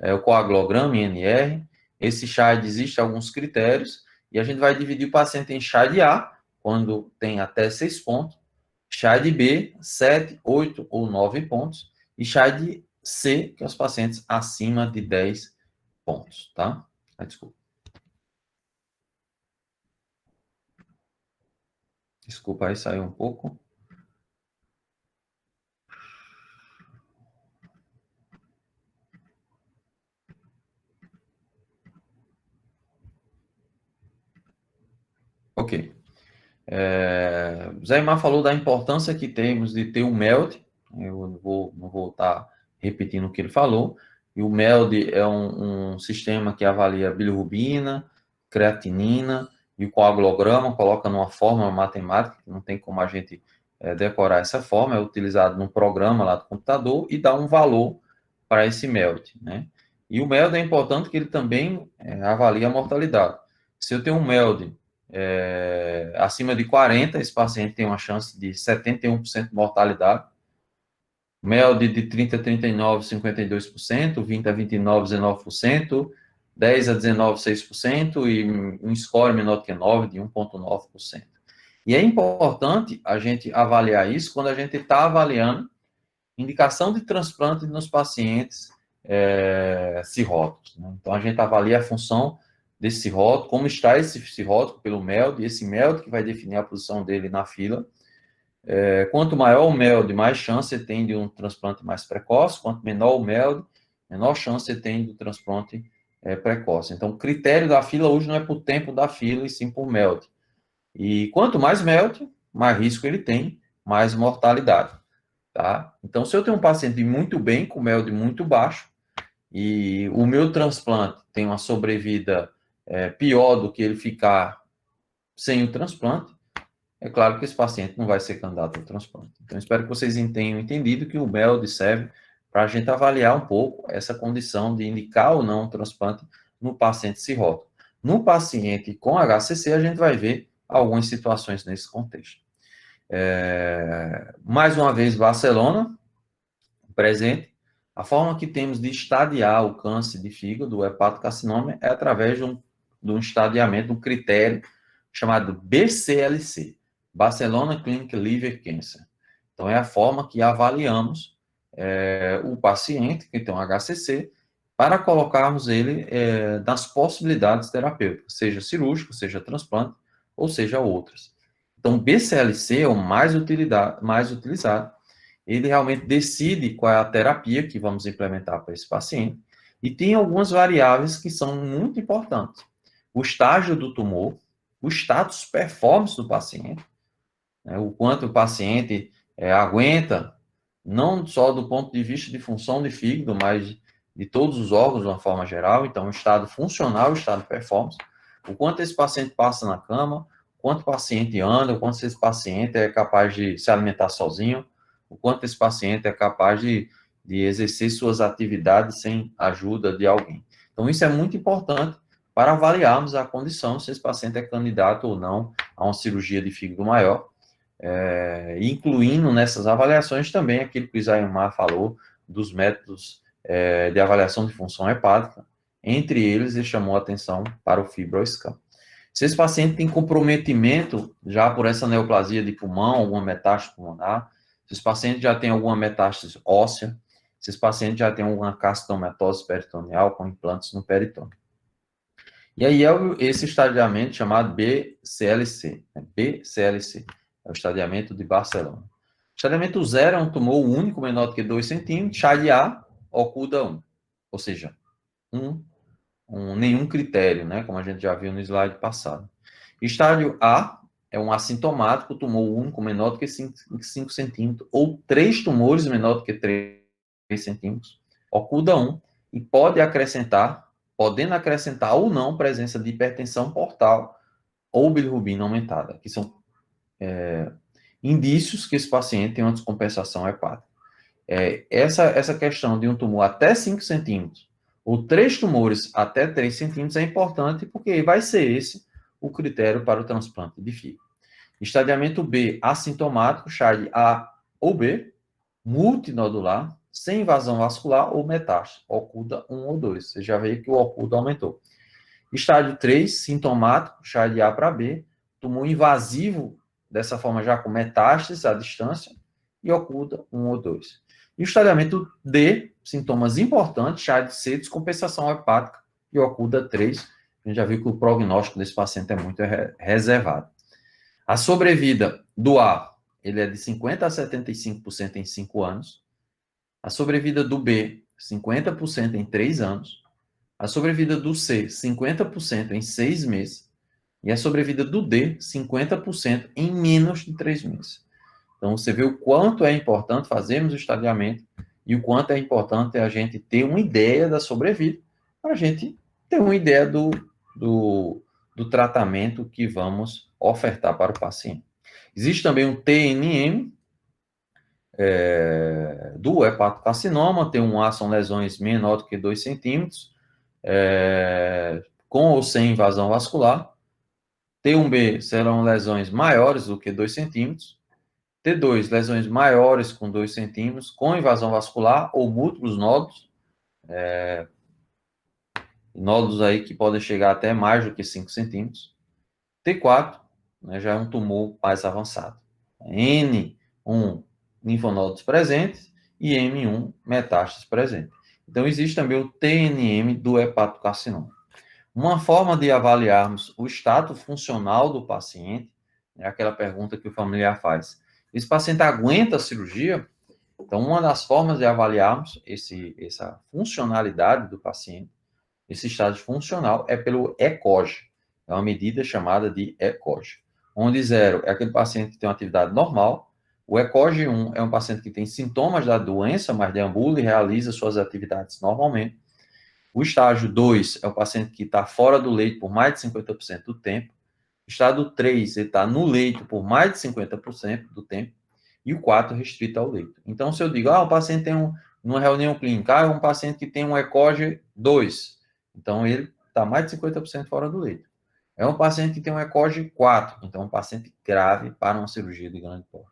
o coagulograma, INR. Esse Child existe alguns critérios, e a gente vai dividir o paciente em Child A, quando tem até 6 pontos, Child B, 7, 8 ou 9 pontos, e Child C, que é os pacientes acima de 10 pontos, tá? Desculpa. Desculpa aí, saiu um pouco. Ok. Zé Mar falou da importância que temos de ter um MELD, eu não vou estar repetindo o que ele falou, e o MELD é um sistema que avalia bilirrubina, creatinina e o coagulograma, coloca numa fórmula matemática, que não tem como a gente decorar essa forma, é utilizado num programa lá do computador e dá um valor para esse MELD, né? E o MELD é importante que ele também avalia a mortalidade. Se eu tenho um MELD acima de 40, esse paciente tem uma chance de 71% de mortalidade. MELD de 30 a 39, 52%, 20 a 29, 19%, 10 a 19, 6%, e um score menor do que 9, de 1,9%. E é importante a gente avaliar isso quando a gente está avaliando indicação de transplante nos pacientes cirróticos, né? Então, a gente avalia a função desse cirrótico, como está esse cirrótico pelo MELD, e esse MELD que vai definir a posição dele na fila. Quanto maior o MELD, mais chance você tem de um transplante mais precoce, quanto menor o MELD, menor chance você tem do transplante precoce. Então, o critério da fila hoje não é por tempo da fila, e sim por MELD. E quanto mais MELD, mais risco ele tem, mais mortalidade. Tá? Então, se eu tenho um paciente muito bem, com MELD muito baixo, e o meu transplante tem uma sobrevida pior do que ele ficar sem o transplante, é claro que esse paciente não vai ser candidato ao transplante. Então, espero que vocês tenham entendido que o MELD serve para a gente avaliar um pouco essa condição de indicar ou não o transplante no paciente cirrótico. No paciente com HCC, a gente vai ver algumas situações nesse contexto. Mais uma vez, Barcelona, presente. A forma que temos de estadiar o câncer de fígado, o hepatocarcinoma, é através de um estadiamento, um critério chamado BCLC, Barcelona Clinic Liver Cancer. Então, é a forma que avaliamos o paciente que tem um HCC, para colocarmos ele nas possibilidades terapêuticas, seja cirúrgico, seja transplante, ou seja outras. Então, BCLC é o mais utilizado. Ele realmente decide qual é a terapia que vamos implementar para esse paciente, e tem algumas variáveis que são muito importantes. O estágio do tumor, o status performance do paciente, né, o quanto o paciente aguenta, não só do ponto de vista de função de fígado, mas de todos os órgãos de uma forma geral. Então, o estado funcional, o estado performance, o quanto esse paciente passa na cama, o quanto o paciente anda, o quanto esse paciente é capaz de se alimentar sozinho, o quanto esse paciente é capaz de exercer suas atividades sem ajuda de alguém. Então, isso é muito importante para avaliarmos a condição, se esse paciente é candidato ou não a uma cirurgia de fígado maior, incluindo nessas avaliações também aquilo que o Isaímar falou, dos métodos de avaliação de função hepática. Entre eles, ele chamou a atenção para o FibroScan. Se esse paciente tem comprometimento já por essa neoplasia de pulmão, alguma metástase pulmonar, se esse paciente já tem alguma metástase óssea, se esse paciente já tem alguma carcinomatose peritoneal com implantes no peritônio. E aí é esse estadiamento chamado BCLC, BCLC, é o estadiamento de Barcelona. Estadiamento 0 é um tumor único menor do que 2 centímetros, Chade A, oculta 1, ou seja, nenhum critério, né, como a gente já viu no slide passado. Estádio A é um assintomático, tumor único menor do que 5 centímetros, ou 3 tumores menor do que 3 centímetros, oculta 1, e podendo acrescentar ou não presença de hipertensão portal ou bilirrubina aumentada, que são indícios que esse paciente tem uma descompensação hepática. Essa questão de um tumor até 5 centímetros ou 3 tumores até 3 centímetros é importante, porque vai ser esse o critério para o transplante de fígado. Estadiamento B, assintomático, Chade A ou B, multinodular, sem invasão vascular ou metástase, oculta 1 ou 2. Você já vê que o oculta aumentou. Estádio 3, sintomático, Chade A para B, tumor invasivo, dessa forma já com metástase à distância, e oculta 1 ou 2. E o estadiamento D, sintomas importantes, Chade C, descompensação hepática, e oculta 3. A gente já viu que o prognóstico desse paciente é muito reservado. A sobrevida do A, ele é de 50% a 75% em 5 anos. A sobrevida do B, 50% em 3 anos. A sobrevida do C, 50% em 6 meses. E a sobrevida do D, 50% em menos de 3 meses. Então, você vê o quanto é importante fazermos o estadiamento e o quanto é importante a gente ter uma ideia da sobrevida, para a gente ter uma ideia do tratamento que vamos ofertar para o paciente. Existe também um TNM do hepatocarcinoma, tem um A, são lesões menor do que 2 centímetros, com ou sem invasão vascular. T1B serão lesões maiores do que 2 centímetros. T2, lesões maiores com 2 centímetros, com invasão vascular ou múltiplos nódulos. Nódulos aí que podem chegar até mais do que 5 centímetros. T4, né, já é um tumor mais avançado. N1, linfonódulos presentes, e M1, metástases presentes. Então, existe também o TNM do hepatocarcinoma. Uma forma de avaliarmos o estado funcional do paciente, é aquela pergunta que o familiar faz. Esse paciente aguenta a cirurgia? Então, uma das formas de avaliarmos essa funcionalidade do paciente, esse estado funcional, é pelo ECOG. É uma medida chamada de ECOG. Onde 0 é aquele paciente que tem uma atividade normal. O ECOG 1 é um paciente que tem sintomas da doença, mas deambula e realiza suas atividades normalmente. O estágio 2 é o paciente que está fora do leito por mais de 50% do tempo. O estágio 3, ele está no leito por mais de 50% do tempo. E o 4, restrito ao leito. Então, se eu digo, o paciente tem numa reunião clínica, é um paciente que tem um ECOG 2. Então, ele está mais de 50% fora do leito. É um paciente que tem um ECOG 4. Então, é um paciente grave para uma cirurgia de grande porte.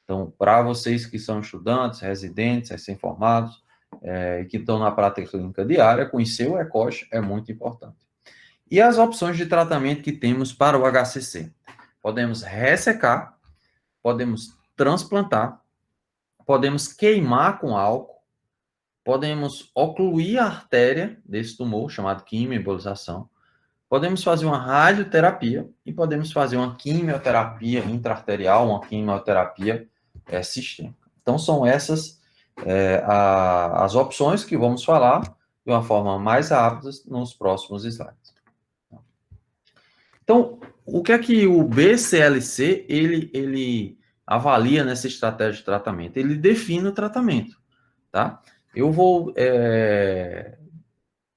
Então, para vocês que são estudantes, residentes, recém-formados, e que estão na prática clínica diária, conhecer o ECOG é muito importante. E as opções de tratamento que temos para o HCC? Podemos ressecar, podemos transplantar, podemos queimar com álcool, podemos ocluir a artéria desse tumor, chamado quimioembolização, podemos fazer uma radioterapia e podemos fazer uma quimioterapia intraarterial, uma quimioterapia sistêmica. Então, são essas as opções que vamos falar de uma forma mais rápida nos próximos slides. Então, o que é que o BCLC ele avalia nessa estratégia de tratamento? Ele define o tratamento, tá? Eu vou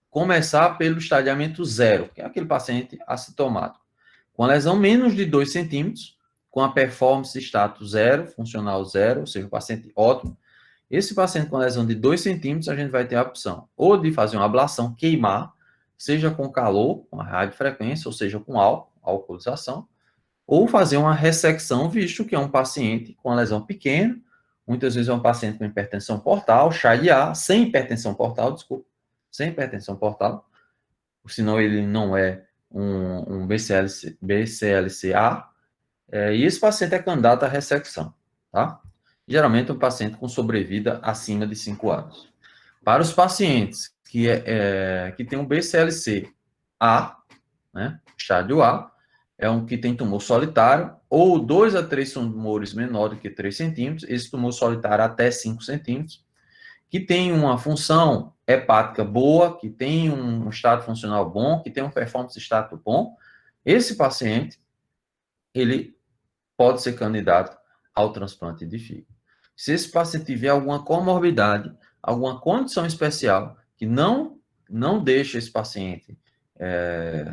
começar pelo estadiamento 0, que é aquele paciente assintomático, com a lesão menos de 2 centímetros, com a performance status 0, funcional 0, ou seja, o paciente ótimo. Esse paciente com lesão de 2 centímetros, a gente vai ter a opção ou de fazer uma ablação, queimar, seja com calor, com a radiofrequência, ou seja, com álcool, alcoolização, ou fazer uma ressecção, visto que é um paciente com lesão pequena, muitas vezes é um paciente com hipertensão portal, CHA, sem hipertensão portal, desculpa, sem hipertensão portal, senão ele não é um BCLCA, e esse paciente é candidato à ressecção, tá? Geralmente é um paciente com sobrevida acima de 5 anos. Para os pacientes que tem um BCLC-A, né, estádio A, é um que tem tumor solitário, ou 2 a 3 tumores menores do que 3 centímetros, esse tumor solitário até 5 centímetros, que tem uma função hepática boa, que tem um estado funcional bom, que tem um performance status bom, esse paciente, ele pode ser candidato ao transplante de fígado. Se esse paciente tiver alguma comorbidade, alguma condição especial, que não deixa esse paciente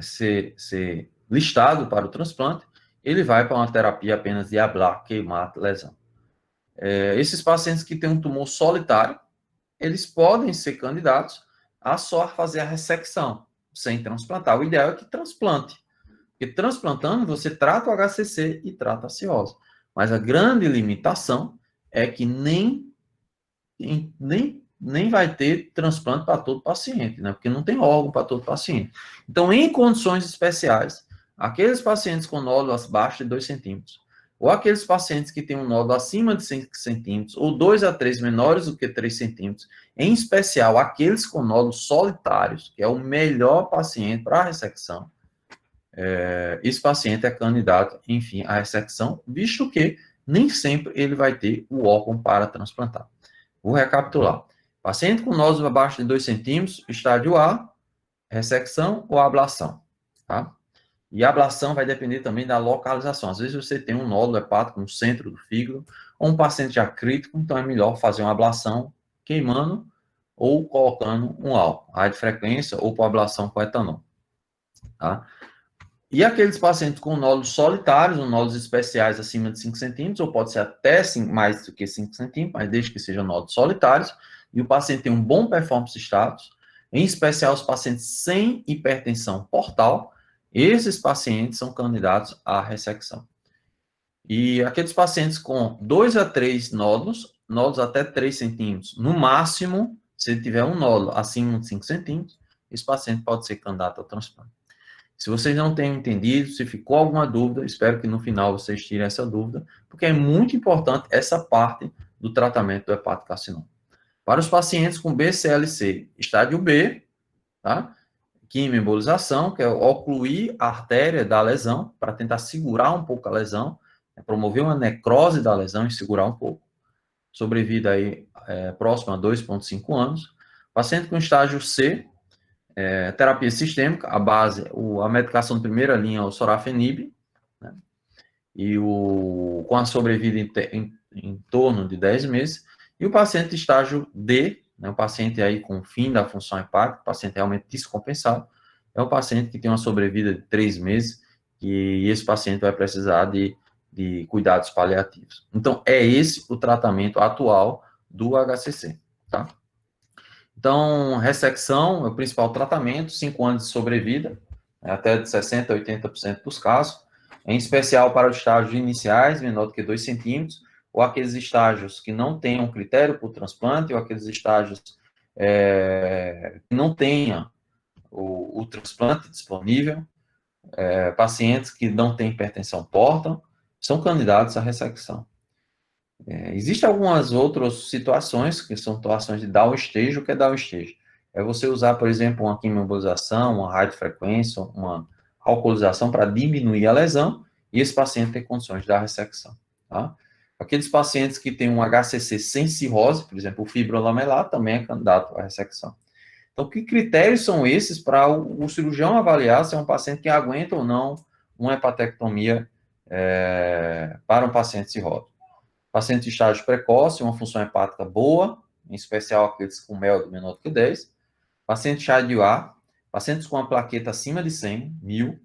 ser listado para o transplante, ele vai para uma terapia apenas de ablar, queimar, lesão. Esses pacientes que têm um tumor solitário, eles podem ser candidatos a só fazer a ressecção, sem transplantar. O ideal é que transplante. Porque transplantando, você trata o HCC e trata a cirrose. Mas a grande limitação é que nem vai ter transplante para todo paciente, né? Porque não tem órgão para todo paciente. Então, em condições especiais, aqueles pacientes com nódulos abaixo de 2 centímetros, ou aqueles pacientes que têm um nódulo acima de 5 centímetros, ou 2 a 3 menores do que 3 centímetros, em especial aqueles com nódulos solitários, que é o melhor paciente para a ressecção, esse paciente é candidato, enfim, à ressecção, visto que nem sempre ele vai ter o órgão para transplantar. Vou recapitular. Paciente com nódulos abaixo de 2 centímetros, estádio A, ressecção ou ablação, tá? E a ablação vai depender também da localização. Às vezes você tem um nódulo hepático no centro do fígado, ou um paciente já crítico, então é melhor fazer uma ablação queimando ou colocando um álcool, radiofrequência ou com ablação com etanol, tá? E aqueles pacientes com nódulos solitários, ou nódulos especiais acima de 5 centímetros, ou pode ser até mais do que 5 centímetros, mas desde que sejam nódulos solitários, e o paciente tem um bom performance status, em especial os pacientes sem hipertensão portal, esses pacientes são candidatos à ressecção. E aqueles pacientes com 2 a 3 nódulos até 3 centímetros, no máximo, se ele tiver um nódulo acima de 5 centímetros, esse paciente pode ser candidato ao transplante. Se vocês não têm entendido, se ficou alguma dúvida, espero que no final vocês tirem essa dúvida, porque é muito importante essa parte do tratamento do hepatocarcinoma. Para os pacientes com BCLC, estádio B, tá? Quimioembolização, que é ocluir a artéria da lesão, para tentar segurar um pouco a lesão, promover uma necrose da lesão e segurar um pouco. Sobrevida aí próximo a 2,5 anos. Paciente com estágio C, terapia sistêmica, a medicação de primeira linha é o sorafenib, né? E com a sobrevida em torno de 10 meses. E o paciente estágio D, né, o paciente aí com fim da função hepática, paciente realmente descompensado, é um paciente que tem uma sobrevida de 3 meses, e esse paciente vai precisar de cuidados paliativos. Então, é esse o tratamento atual do HCC, tá? Então, ressecção é o principal tratamento, 5 anos de sobrevida, até de 60% a 80% dos casos, em especial para os estágios iniciais, menor do que 2 centímetros, ou aqueles estágios que não tenham critério para o transplante, ou aqueles estágios que não tenham o transplante disponível, pacientes que não têm hipertensão portam, são candidatos à ressecção. Existem algumas outras situações, que são situações de downstage. O que é downstage? É você usar, por exemplo, uma quimioembolização, uma radiofrequência, uma alcoolização para diminuir a lesão, e esse paciente tem condições de dar ressecção. Tá? Aqueles pacientes que têm um HCC sem cirrose, por exemplo, o fibrolamelar, também é candidato à ressecção. Então, que critérios são esses para o cirurgião avaliar se é um paciente que aguenta ou não uma hepatectomia para um paciente cirrótico? Paciente de estágio precoce, uma função hepática boa, em especial aqueles com MELD menor do que 10. Paciente estágio A, pacientes com a plaqueta acima de 100, 1000.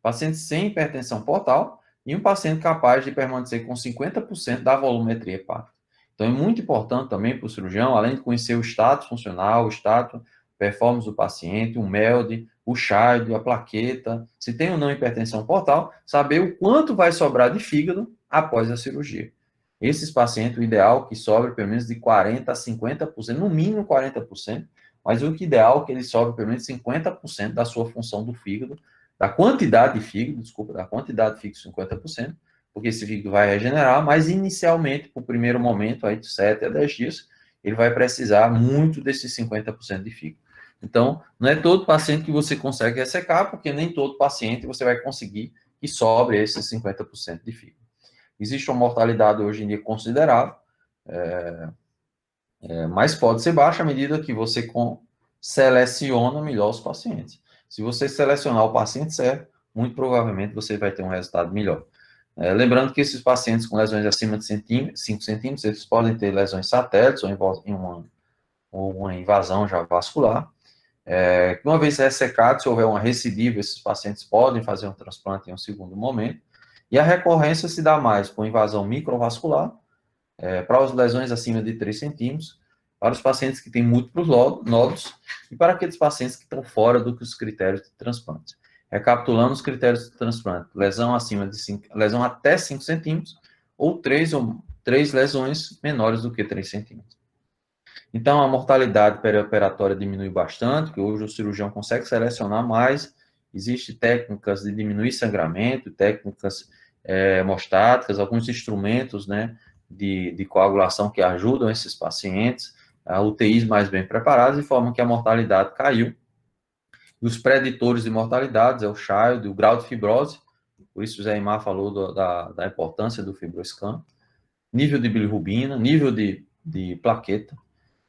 Paciente sem hipertensão portal e um paciente capaz de permanecer com 50% da volumetria hepática. Então, é muito importante também para o cirurgião, além de conhecer o status funcional, o status performance do paciente, o MELD, o CHARD, a plaqueta, se tem ou não hipertensão portal, saber o quanto vai sobrar de fígado após a cirurgia. Esses pacientes, o ideal é que sobre pelo menos de 40% a 50%, no mínimo 40%, mas o ideal é que ele sobre pelo menos 50% da sua função do fígado, da quantidade de fígado, desculpa, da quantidade de fígado 50%, porque esse fígado vai regenerar, mas inicialmente, para o primeiro momento, aí de 7 a 10 dias, ele vai precisar muito desses 50% de fígado. Então, não é todo paciente que você consegue ressecar, porque nem todo paciente você vai conseguir que sobre esses 50% de fígado. Existe uma mortalidade hoje em dia considerável, mas pode ser baixa à medida que você seleciona melhor os pacientes. Se você selecionar o paciente certo, muito provavelmente você vai ter um resultado melhor. Lembrando que esses pacientes com lesões acima de 5 centímetros, eles podem ter lesões satélites ou uma invasão já vascular. Uma vez ressecado, se houver uma recidiva, esses pacientes podem fazer um transplante em um segundo momento. E a recorrência se dá mais com invasão microvascular, para as lesões acima de 3 centímetros, para os pacientes que têm múltiplos nódulos e para aqueles pacientes que estão fora dos critérios de transplante. Recapitulando os critérios de transplante: lesão acima de 5, lesão até 5 centímetros ou três lesões menores do que 3 centímetros. Então, a mortalidade perioperatória diminui bastante, porque hoje o cirurgião consegue selecionar mais. Existem técnicas de diminuir sangramento, técnicas hemostáticas, alguns instrumentos, né, de coagulação que ajudam esses pacientes, UTIs mais bem preparados, de forma que a mortalidade caiu. E os preditores de mortalidade é o Child, o grau de fibrose, por isso o Zé Imar falou da importância do fibroscan, nível de bilirrubina, nível de plaqueta,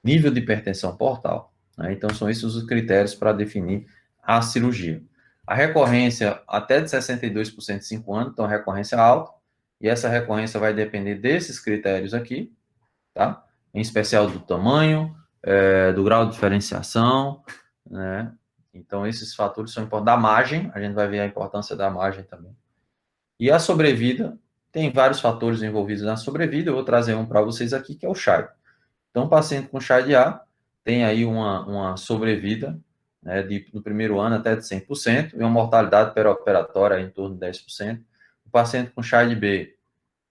nível de hipertensão portal. Né? Então, são esses os critérios para definir a cirurgia. A recorrência até de 62% de 5 anos, então recorrência alta, e essa recorrência vai depender desses critérios aqui, tá? Em especial do tamanho, do grau de diferenciação, né? Então, esses fatores são importantes. Da margem, a gente vai ver a importância da margem também. E a sobrevida, tem vários fatores envolvidos na sobrevida, eu vou trazer um para vocês aqui, que é o CHAI. Então, o paciente com CHAI-A tem aí uma sobrevida, né, no primeiro ano até de 100%, e uma mortalidade perioperatória em torno de 10%. O paciente com CHAI-B,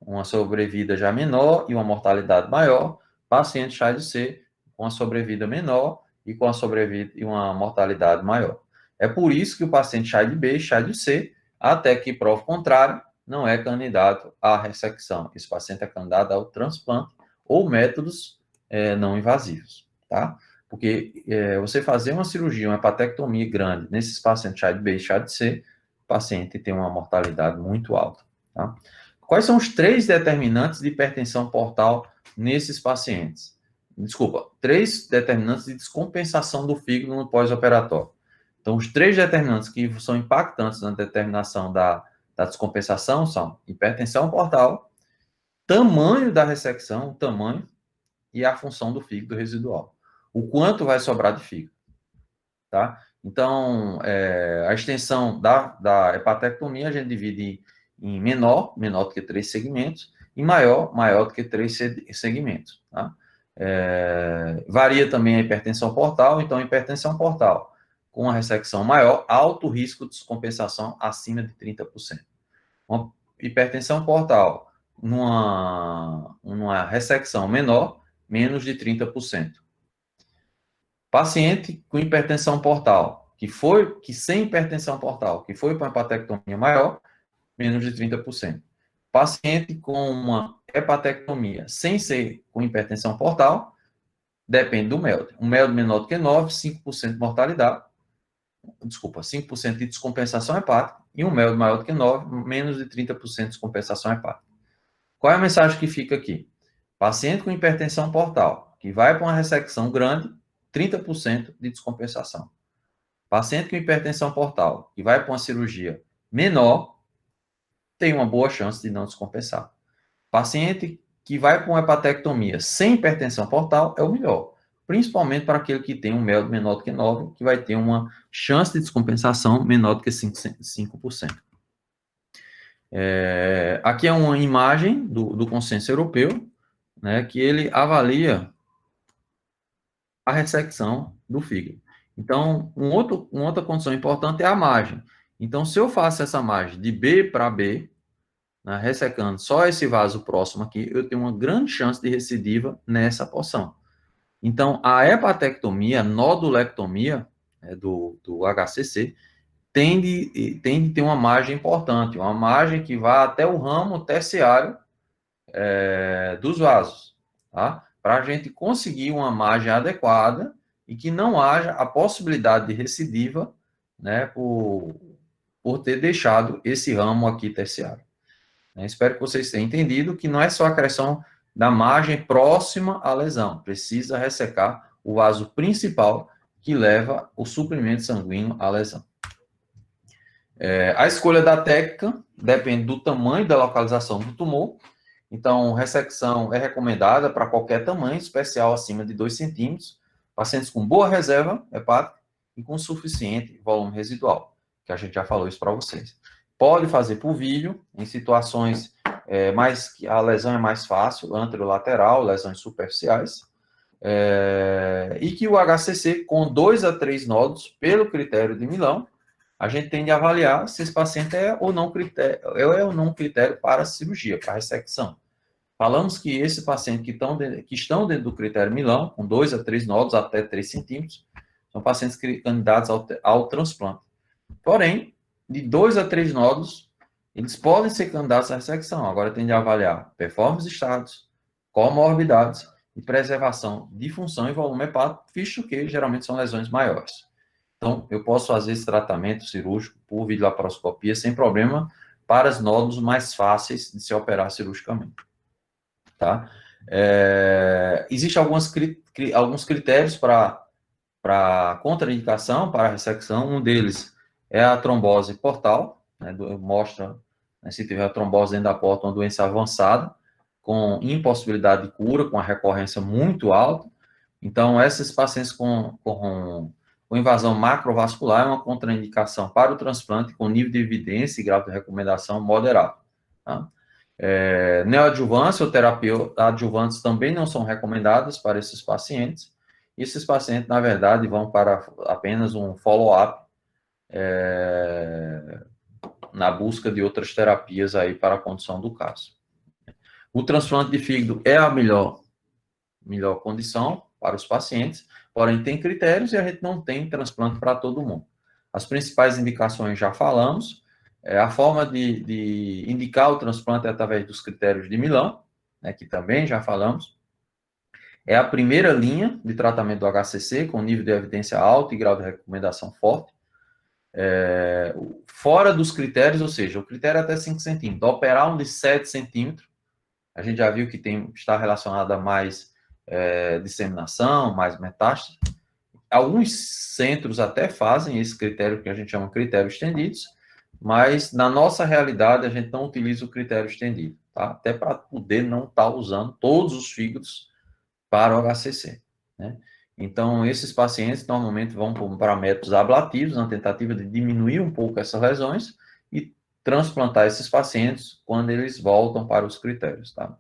uma sobrevida já menor e uma mortalidade maior. Paciente CHAI-C, com uma sobrevida menor e com uma mortalidade maior. É por isso que o paciente CHAI-B e CHAI-C, até que prova o contrário, não é candidato à ressecção. Esse paciente é candidato ao transplante ou métodos não invasivos, tá? Porque você fazer uma cirurgia, uma hepatectomia grande nesses pacientes CHAI-B e CHAI-C, o paciente tem uma mortalidade muito alta, tá? Quais são os 3 determinantes de hipertensão portal nesses pacientes? Desculpa, 3 determinantes de descompensação do fígado no pós-operatório. Então, os 3 determinantes que são impactantes na determinação da descompensação são hipertensão portal, tamanho da ressecção, tamanho, e a função do fígado residual. O quanto vai sobrar de fígado, tá? Então, a extensão da hepatectomia a gente divide em menor do que 3 segmentos, e maior do que 3 segmentos, tá? Varia também a hipertensão portal, então hipertensão portal com a ressecção maior, alto risco de descompensação acima de 30%. Uma hipertensão portal numa ressecção menor, menos de 30%. Paciente com hipertensão portal, que sem hipertensão portal, que foi para uma hepatectomia maior, menos de 30%. Paciente com uma hepatectomia sem ser com hipertensão portal, depende do MELD. Um MELD menor do que 9, 5% de mortalidade, desculpa, 5% de descompensação hepática, e um MELD maior do que 9, menos de 30% de descompensação hepática. Qual é a mensagem que fica aqui? Paciente com hipertensão portal, que vai para uma ressecção grande, 30% de descompensação. Paciente com hipertensão portal, que vai para uma cirurgia menor, tem uma boa chance de não descompensar. Paciente que vai para uma hepatectomia sem hipertensão portal é o melhor, principalmente para aquele que tem um MELD menor do que 9, que vai ter uma chance de descompensação menor do que 5%. Aqui é uma imagem do consenso europeu, né, que ele avalia a ressecção do fígado. Então, uma outra condição importante é a margem. Então, se eu faço essa margem de B para B, né, ressecando só esse vaso próximo aqui, eu tenho uma grande chance de recidiva nessa porção. Então, a hepatectomia, a nodulectomia, do HCC, tende a ter uma margem importante, uma margem que vai até o ramo terciário dos vasos, tá? Para a gente conseguir uma margem adequada e que não haja a possibilidade de recidiva, né, por ter deixado esse ramo aqui terciário. Espero que vocês tenham entendido que não é só a acreção da margem próxima à lesão, precisa ressecar o vaso principal que leva o suprimento sanguíneo à lesão. A escolha da técnica depende do tamanho da localização do tumor. Então, ressecção é recomendada para qualquer tamanho, especial acima de 2 centímetros, pacientes com boa reserva hepática e com suficiente volume residual, que a gente já falou isso para vocês. Pode fazer por vídeo, em situações que a lesão é mais fácil, anterolateral, lesões superficiais, e que o HCC, com 2 a 3 nódulos, pelo critério de Milão, a gente tende a avaliar se esse paciente é ou não critério para cirurgia, para ressecção. Falamos que esse paciente que estão dentro do critério Milão, com 2 a 3 nódulos, até 3 centímetros, são pacientes candidatos ao transplante. Porém, de 2 a 3 nódulos, eles podem ser candidatos à ressecção. Agora tem de avaliar performance de estados, comorbidades e preservação de função e volume hepático, visto que geralmente são lesões maiores. Então, eu posso fazer esse tratamento cirúrgico por videolaparoscopia sem problema para os nódulos mais fáceis de se operar cirurgicamente. Tá? Existem alguns critérios para contraindicação, para ressecção. Um deles é a trombose portal, né, mostra, né, se tiver a trombose dentro da porta, uma doença avançada, com impossibilidade de cura, com a recorrência muito alta. Então, esses pacientes com invasão macrovascular é uma contraindicação para o transplante com nível de evidência e grau de recomendação moderado. Tá? Neoadjuvância ou terapia adjuvantes também não são recomendadas para esses pacientes. E esses pacientes, na verdade, vão para apenas um follow-up na busca de outras terapias aí para a condição do caso. O transplante de fígado é a melhor condição para os pacientes, porém tem critérios e a gente não tem transplante para todo mundo. As principais indicações já falamos. A forma de indicar o transplante é através dos critérios de Milão, né, que também já falamos. É a primeira linha de tratamento do HCC, com nível de evidência alto e grau de recomendação forte. Fora dos critérios, ou seja, o critério é até 5 centímetros. Operar um de 7 centímetros, a gente já viu que está relacionado a mais disseminação, mais metástase. Alguns centros até fazem esse critério que a gente chama de critério estendidos, mas na nossa realidade a gente não utiliza o critério estendido, tá? Até para poder não estar usando todos os fígados para o HCC, né? Então, esses pacientes normalmente vão para métodos ablativos, na tentativa de diminuir um pouco essas lesões e transplantar esses pacientes quando eles voltam para os critérios, tá?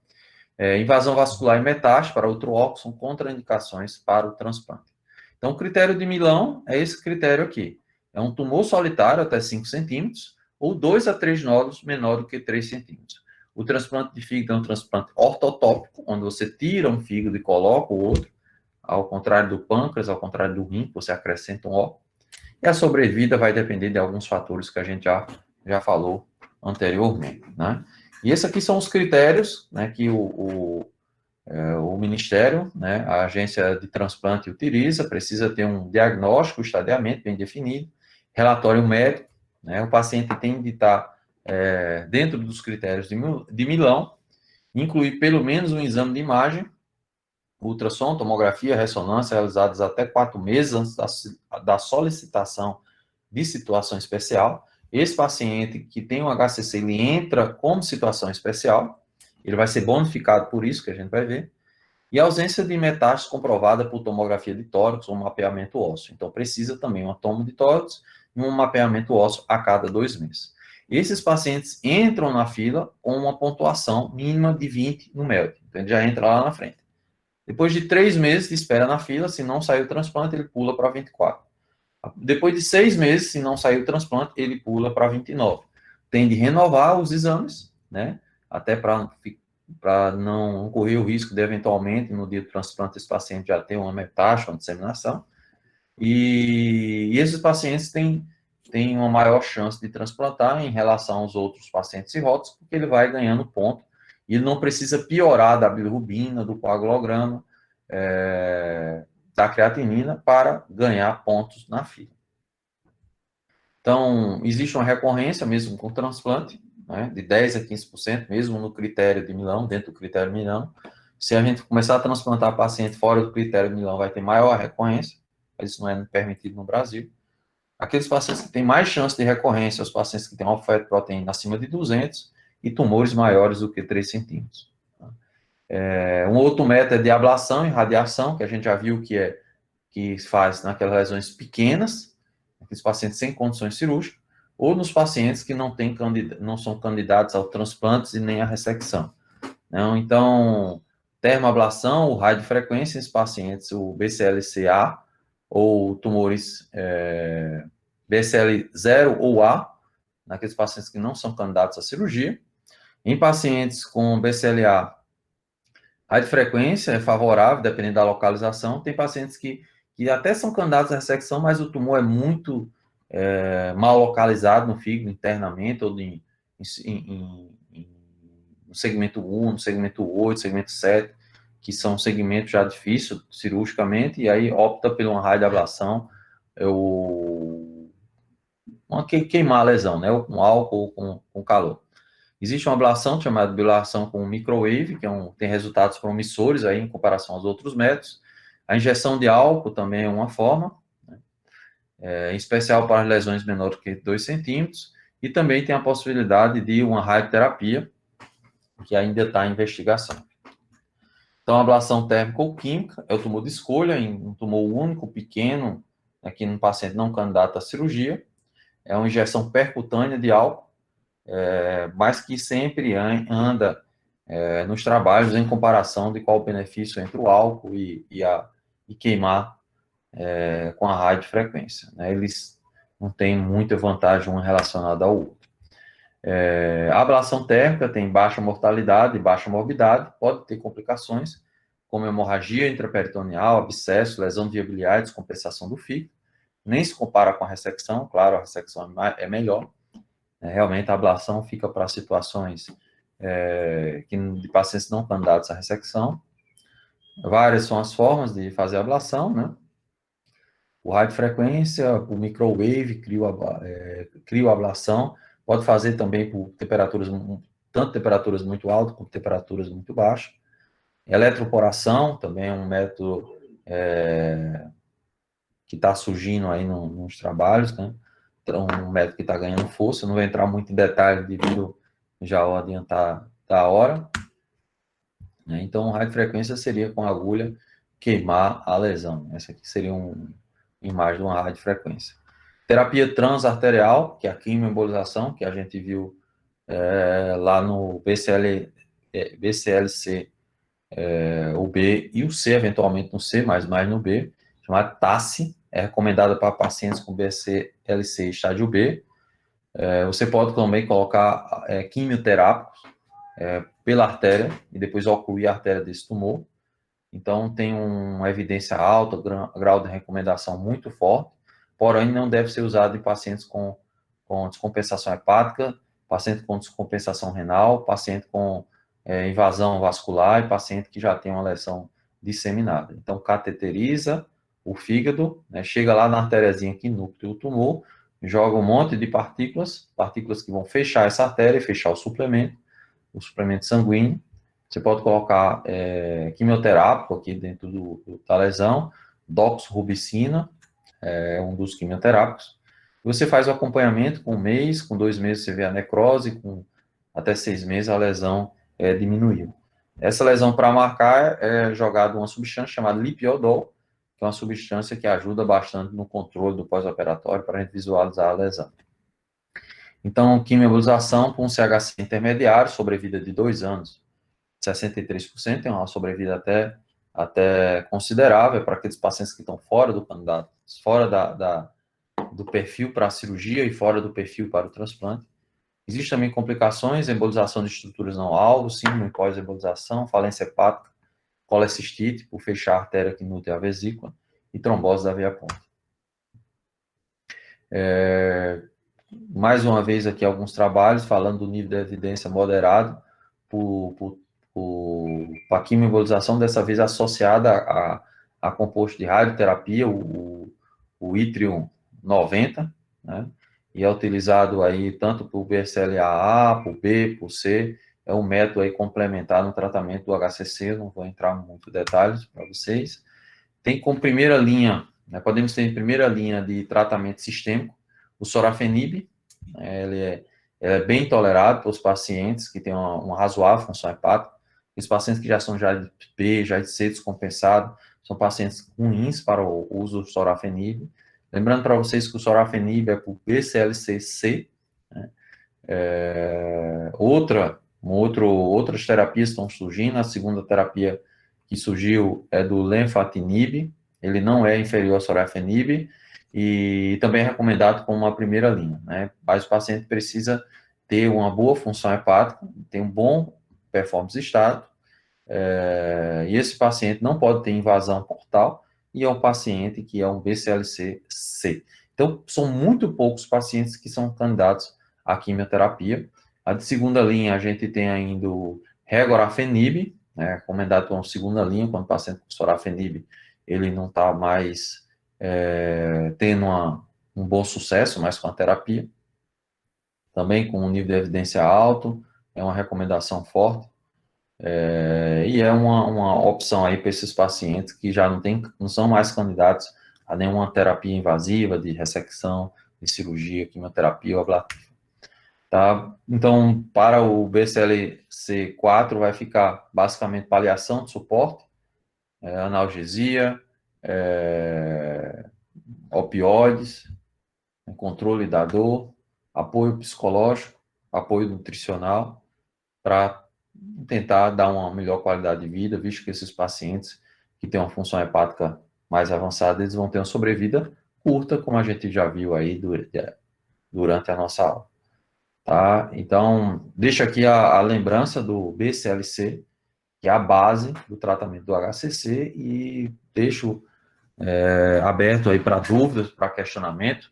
Invasão vascular e metástase para outro órgão são contraindicações para o transplante. Então, o critério de Milão é esse critério aqui. É um tumor solitário até 5 centímetros ou 2 a 3 nódulos menor do que 3 centímetros. O transplante de fígado é um transplante ortotópico, onde você tira um fígado e coloca o outro, ao contrário do pâncreas, ao contrário do rim, que você acrescenta um órgão. E a sobrevida vai depender de alguns fatores que a gente já falou anteriormente, né? E esses aqui são os critérios, né, que o Ministério, né, a agência de transplante utiliza, precisa ter um diagnóstico, estadiamento bem definido, relatório médico, né, o paciente tem de estar dentro dos critérios de Milão, incluir pelo menos um exame de imagem, ultrassom, tomografia, ressonância, realizados até 4 meses antes da solicitação de situação especial. Esse paciente que tem um HCC, ele entra como situação especial, ele vai ser bonificado por isso, que a gente vai ver. E a ausência de metástase comprovada por tomografia de tórax ou mapeamento ósseo. Então, precisa também uma tomo de tórax e um mapeamento ósseo a cada 2 meses. Esses pacientes entram na fila com uma pontuação mínima de 20 no MELD. Então, ele já entra lá na frente. Depois de 3 meses de espera na fila, se não sair o transplante, ele pula para 24. Depois de 6 meses, se não sair o transplante, ele pula para 29. Tem de renovar os exames, né? Até para não correr o risco de, eventualmente, no dia do transplante, esse paciente já ter uma metástase, uma disseminação. E esses pacientes têm uma maior chance de transplantar em relação aos outros pacientes cirróticos, porque ele vai ganhando ponto, e ele não precisa piorar da bilirrubina, do coagulograma, da creatinina, para ganhar pontos na fila. Então, existe uma recorrência mesmo com transplante, né, de 10% a 15%, mesmo no critério de Milão, dentro do critério de Milão. Se a gente começar a transplantar paciente fora do critério de Milão, vai ter maior recorrência, mas isso não é permitido no Brasil. Aqueles pacientes que têm mais chance de recorrência, os pacientes que têm uma oferta de proteína acima de 200 e tumores maiores do que 3 centímetros. Um outro método é de ablação e radiação, que a gente já viu que faz naquelas lesões pequenas, aqueles pacientes sem condições cirúrgicas, ou nos pacientes que não são candidatos ao transplante e nem à ressecção. Não, então, termoablação, o radiofrequência, esses pacientes, o BCLC-A, ou tumores BCL0 ou A, naqueles pacientes que não são candidatos à cirurgia. Em pacientes com BCLA, radiofrequência é favorável, dependendo da localização. Tem pacientes que até são candidatos à ressecção, mas o tumor é muito mal localizado no fígado, internamente, ou no segmento 1, no segmento 8, segmento 7, que são segmentos já difíceis cirurgicamente, e aí opta por uma radioablação, queimar a lesão, né, ou com álcool ou com calor. Existe uma ablação chamada ablação com microwave, que tem resultados promissores aí em comparação aos outros métodos. A injeção de álcool também é uma forma, né, em especial para lesões menores que 2 centímetros, e também tem a possibilidade de uma radioterapia, que ainda está em investigação. Então, a ablação térmica ou química é o tumor de escolha, em um tumor único, pequeno, aqui no paciente não candidato à cirurgia. É uma injeção percutânea de álcool, mas que sempre anda nos trabalhos em comparação de qual o benefício entre o álcool e queimar com a radiofrequência, né? Eles não têm muita vantagem um relacionado ao outro. A ablação térmica tem baixa mortalidade e baixa morbidade, pode ter complicações, como hemorragia intraperitoneal, abscesso, lesão de via biliar, descompensação do fígado. Nem se compara com a ressecção, claro, a ressecção é melhor. Realmente, a ablação fica para situações de pacientes não candidatos à ressecção. Várias são as formas de fazer a ablação, né? O radiofrequência, o microwave, crioablação, pode fazer também por temperaturas, tanto temperaturas muito altas como temperaturas muito baixas. Eletroporação também é um método que está surgindo aí nos trabalhos, né? Então, um método que está ganhando força. Não vou entrar muito em detalhe devido já ao adiantar da hora, né? Então, radiofrequência seria com agulha queimar a lesão. Essa aqui seria uma imagem de uma radiofrequência. Terapia transarterial, que é a quimioembolização, que a gente viu lá no BCLC, o B e o C, eventualmente no C, mas mais no B, chamada TACE, é recomendada para pacientes com BCLC estágio B. Você pode também colocar quimioterápicos pela artéria e depois ocluir a artéria desse tumor. Então, tem uma evidência alta, grau de recomendação muito forte, porém não deve ser usado em pacientes com descompensação hepática, paciente com descompensação renal, paciente com invasão vascular e paciente que já tem uma lesão disseminada. Então, cateteriza o fígado, né, chega lá na artériazinha que nutre o tumor, joga um monte de partículas que vão fechar essa artéria, fechar o suplemento sanguíneo. Você pode colocar quimioterápico aqui dentro da lesão, doxorubicina, é um dos quimioterápicos. Você faz o acompanhamento com 1 mês, com 2 meses você vê a necrose, com até 6 meses a lesão diminuiu. Essa lesão, para marcar, é jogada uma substância chamada lipiodol, que é uma substância que ajuda bastante no controle do pós-operatório para a gente visualizar a lesão. Então, quimioembolização com um CHC intermediário, sobrevida de 2 anos, 63%, tem uma sobrevida até considerável para aqueles pacientes que estão fora do candidato, fora do perfil para a cirurgia e fora do perfil para o transplante. Existem também complicações, embolização de estruturas não alvo, síndrome pós-embolização, falência hepática, colecistite, por fechar a artéria que nutre a vesícula, e trombose da veia ponta. Mais uma vez aqui alguns trabalhos falando do nível de evidência moderado para a quimioembolização, dessa vez associada a composto de radioterapia, o Yttrium 90, né? E é utilizado aí tanto para o BCLA-A, para o B, para o C, é um método aí complementar no tratamento do HCC, não vou entrar em muitos detalhes para vocês. Tem como primeira linha, né, podemos ter em primeira linha de tratamento sistêmico, o sorafenib, ele é bem tolerado para os pacientes que têm uma razoável função hepática. Os pacientes que já são já de B, já de C descompensado, são pacientes ruins para o uso do sorafenib. Lembrando para vocês que o sorafenib é por BCLC-C, né? Outras terapias estão surgindo. A segunda terapia que surgiu é do lenfatinib, ele não é inferior ao sorafenib, e também é recomendado como uma primeira linha, né? Mas o paciente precisa ter uma boa função hepática, ter um bom performance stato, e esse paciente não pode ter invasão portal, e é um paciente que é um BCLC-C. Então, são muito poucos pacientes que são candidatos à quimioterapia. A de segunda linha, a gente tem ainda o regorafenib, né, recomendado como segunda linha, quando o paciente com sorafenib, ele não está mais tendo um bom sucesso mais com a terapia. Também com um nível de evidência alto, é uma recomendação forte. E é uma opção aí para esses pacientes que já não são mais candidatos a nenhuma terapia invasiva, de ressecção, de cirurgia, quimioterapia ou ablativa. Tá? Então, para o BCLC4 vai ficar basicamente paliação de suporte, analgesia, opioides, controle da dor, apoio psicológico, apoio nutricional, para tentar dar uma melhor qualidade de vida, visto que esses pacientes que têm uma função hepática mais avançada, eles vão ter uma sobrevida curta, como a gente já viu aí durante a nossa aula. Tá? Então, deixo aqui a lembrança do BCLC, que é a base do tratamento do HCC, e deixo aberto aí para dúvidas, para questionamento.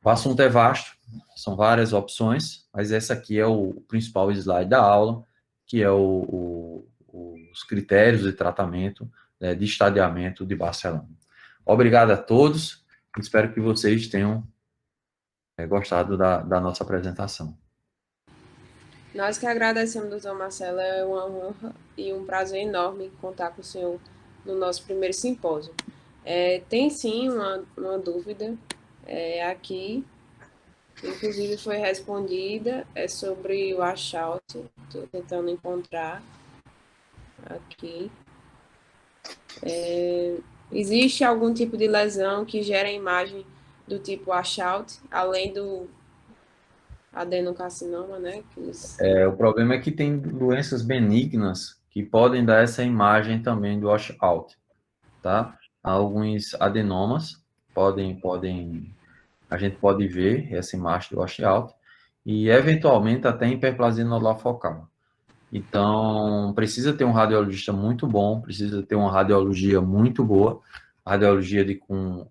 O assunto é vasto, são várias opções, mas essa aqui é o principal slide da aula, que é os critérios de tratamento, de estadiamento de Barcelona. Obrigado a todos, espero que vocês tenham gostado da nossa apresentação. Nós que agradecemos, doutor Marcelo, é uma honra e um prazer enorme contar com o senhor no nosso primeiro simpósio. Tem sim uma dúvida aqui, inclusive foi respondida, é sobre o washout, estou tentando encontrar aqui. Existe algum tipo de lesão que gera imagem do tipo washout, além do adenocarcinoma, né? O problema é que tem doenças benignas que podem dar essa imagem também do washout, tá? Alguns adenomas a gente pode ver essa imagem do washout e, eventualmente, até hiperplasia nodular focal. Então, precisa ter um radiologista muito bom, precisa ter uma radiologia muito boa, radiologia com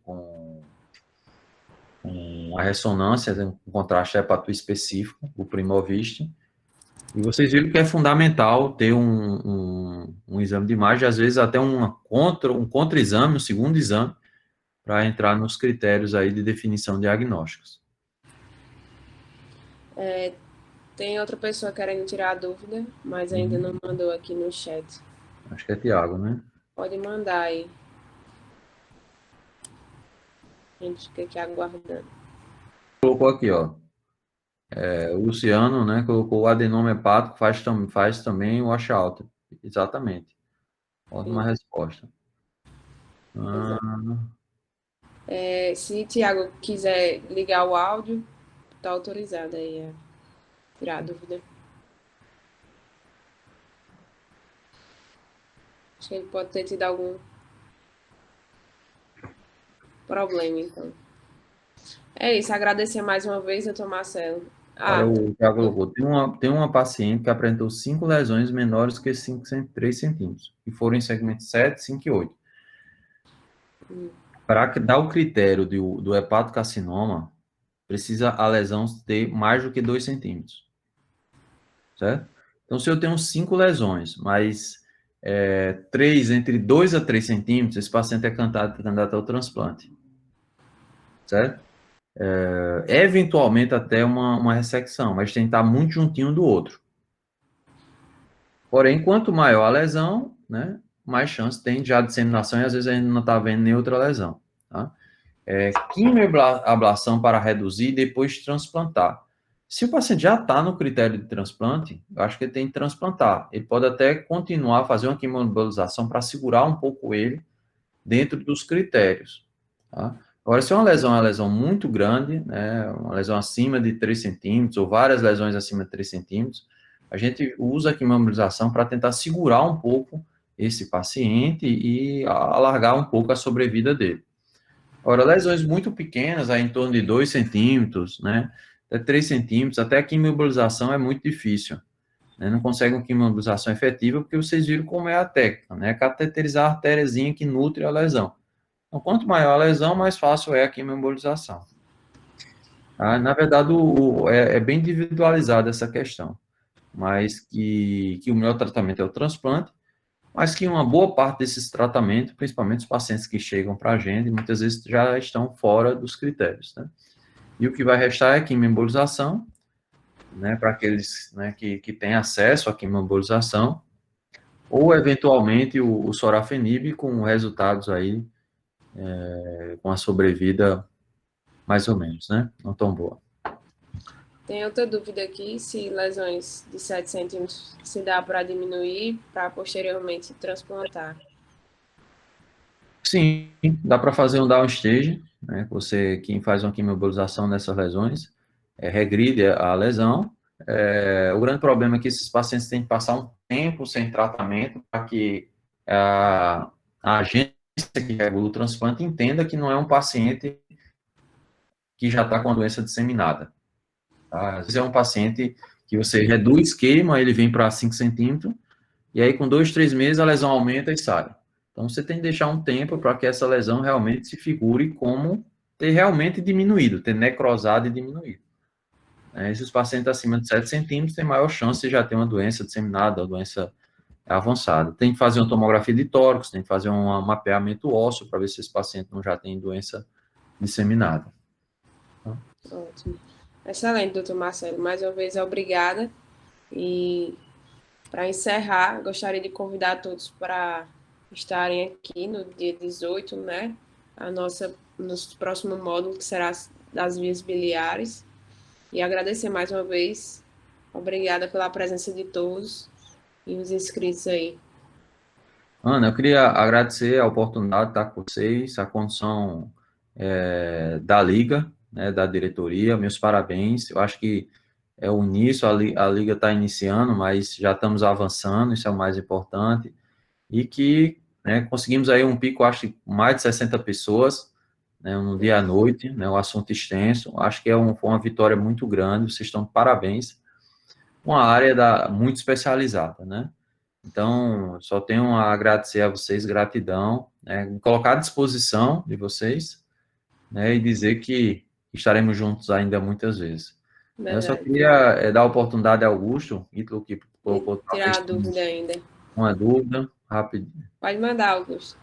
uma ressonância, um contraste hepatoespecífico, o Primovist. E vocês viram que é fundamental ter um exame de imagem, às vezes até um contra-exame, um segundo exame, para entrar nos critérios aí de definição diagnósticos. Tem outra pessoa querendo tirar a dúvida, mas ainda não mandou aqui no chat. Acho que é Tiago, né? Pode mandar aí. A gente fica aqui aguardando. Colocou aqui, ó. O Luciano, né, colocou o adenoma hepático, faz também o acha alta. Exatamente. Ótima resposta. Se Tiago quiser ligar o áudio, tá autorizado aí a tirar a dúvida. Acho que ele pode ter tido algum problema, então. É isso, agradecer mais uma vez, doutor Marcelo. Olha, o Tiago colocou, tem uma paciente que apresentou 5 lesões menores que 3 centímetros, que foram em segmentos 7, 5 e 8. Para dar o critério do hepatocarcinoma, precisa a lesão ter mais do que 2 centímetros. Certo? Então, se eu tenho 5 lesões, mas 3, entre 2 a 3 centímetros, esse paciente é candidato ao transplante. Certo? Eventualmente até uma ressecção, mas tem que estar muito juntinho do outro. Porém, quanto maior a lesão, né, mais chance tem de disseminação e às vezes a gente não está vendo nem outra lesão. Tá? Quimioablação para reduzir e depois transplantar. Se o paciente já está no critério de transplante, eu acho que ele tem que transplantar. Ele pode até continuar a fazer uma quimioembolização para segurar um pouco ele dentro dos critérios. Tá? Agora, se é uma lesão muito grande, né, uma lesão acima de 3 centímetros, ou várias lesões acima de 3 centímetros, a gente usa a quimioembolização para tentar segurar um pouco esse paciente e alargar um pouco a sobrevida dele. Ora, lesões muito pequenas, aí em torno de 2 centímetros, né, até 3 centímetros, até a quimioembolização é muito difícil. Né, não consegue uma quimioembolização efetiva, porque vocês viram como é a técnica, né, cateterizar a artériazinha que nutre a lesão. Então, quanto maior a lesão, mais fácil é a quimioembolização. Na verdade, é bem individualizada essa questão, mas que o melhor tratamento é o transplante, mas que uma boa parte desses tratamentos, principalmente os pacientes que chegam para a gente, muitas vezes já estão fora dos critérios, né? E o que vai restar é a quimioembolização, né, para aqueles, né, que têm acesso à quimioembolização, ou eventualmente o sorafenib com resultados aí, com a sobrevida mais ou menos, né? Não tão boa. Tem outra dúvida aqui, se lesões de 7 centímetros se dá para diminuir para posteriormente transplantar. Sim, dá para fazer um downstage, né? Quem faz uma quimioembolização nessas lesões, regride a lesão. O grande problema é que esses pacientes têm que passar um tempo sem tratamento para que a agência que regula o transplante entenda que não é um paciente que já está com a doença disseminada. Tá? Às vezes é um paciente que você reduz esquema, ele vem para 5 centímetros, e aí com 2, 3 meses a lesão aumenta e sai. Então você tem que deixar um tempo para que essa lesão realmente se figure como ter realmente diminuído, ter necrosado e diminuído. Esses pacientes acima de 7 centímetros têm maior chance de já ter uma doença disseminada, uma doença avançada. Tem que fazer uma tomografia de tórax, tem que fazer um mapeamento ósseo para ver se esse paciente não já tem doença disseminada. Ótimo. Excelente, doutor Marcelo. Mais uma vez, obrigada. E para encerrar, gostaria de convidar todos para estarem aqui no dia 18, né? No próximo módulo, que será das vias biliares. E agradecer mais uma vez. Obrigada pela presença de todos e os inscritos aí. Ana, eu queria agradecer a oportunidade de estar com vocês, a condição da Liga, né, da diretoria, meus parabéns. Eu acho que é o início, a Liga está iniciando, mas já estamos avançando, isso é o mais importante. E que, né, conseguimos aí um pico, acho que mais de 60 pessoas, né, no dia à noite, né, um assunto extenso. Acho que foi uma vitória muito grande, vocês estão de parabéns. Uma área muito especializada, né? Então, só tenho a agradecer a vocês, gratidão, né, me colocar à disposição de vocês, né, e dizer que estaremos juntos ainda muitas vezes. Eu só Verdade. queria dar a oportunidade ao Augusto, Ítalo, que E colocou tirar talvez a dúvida ainda. uma dúvida, rápido. Pode mandar, Augusto.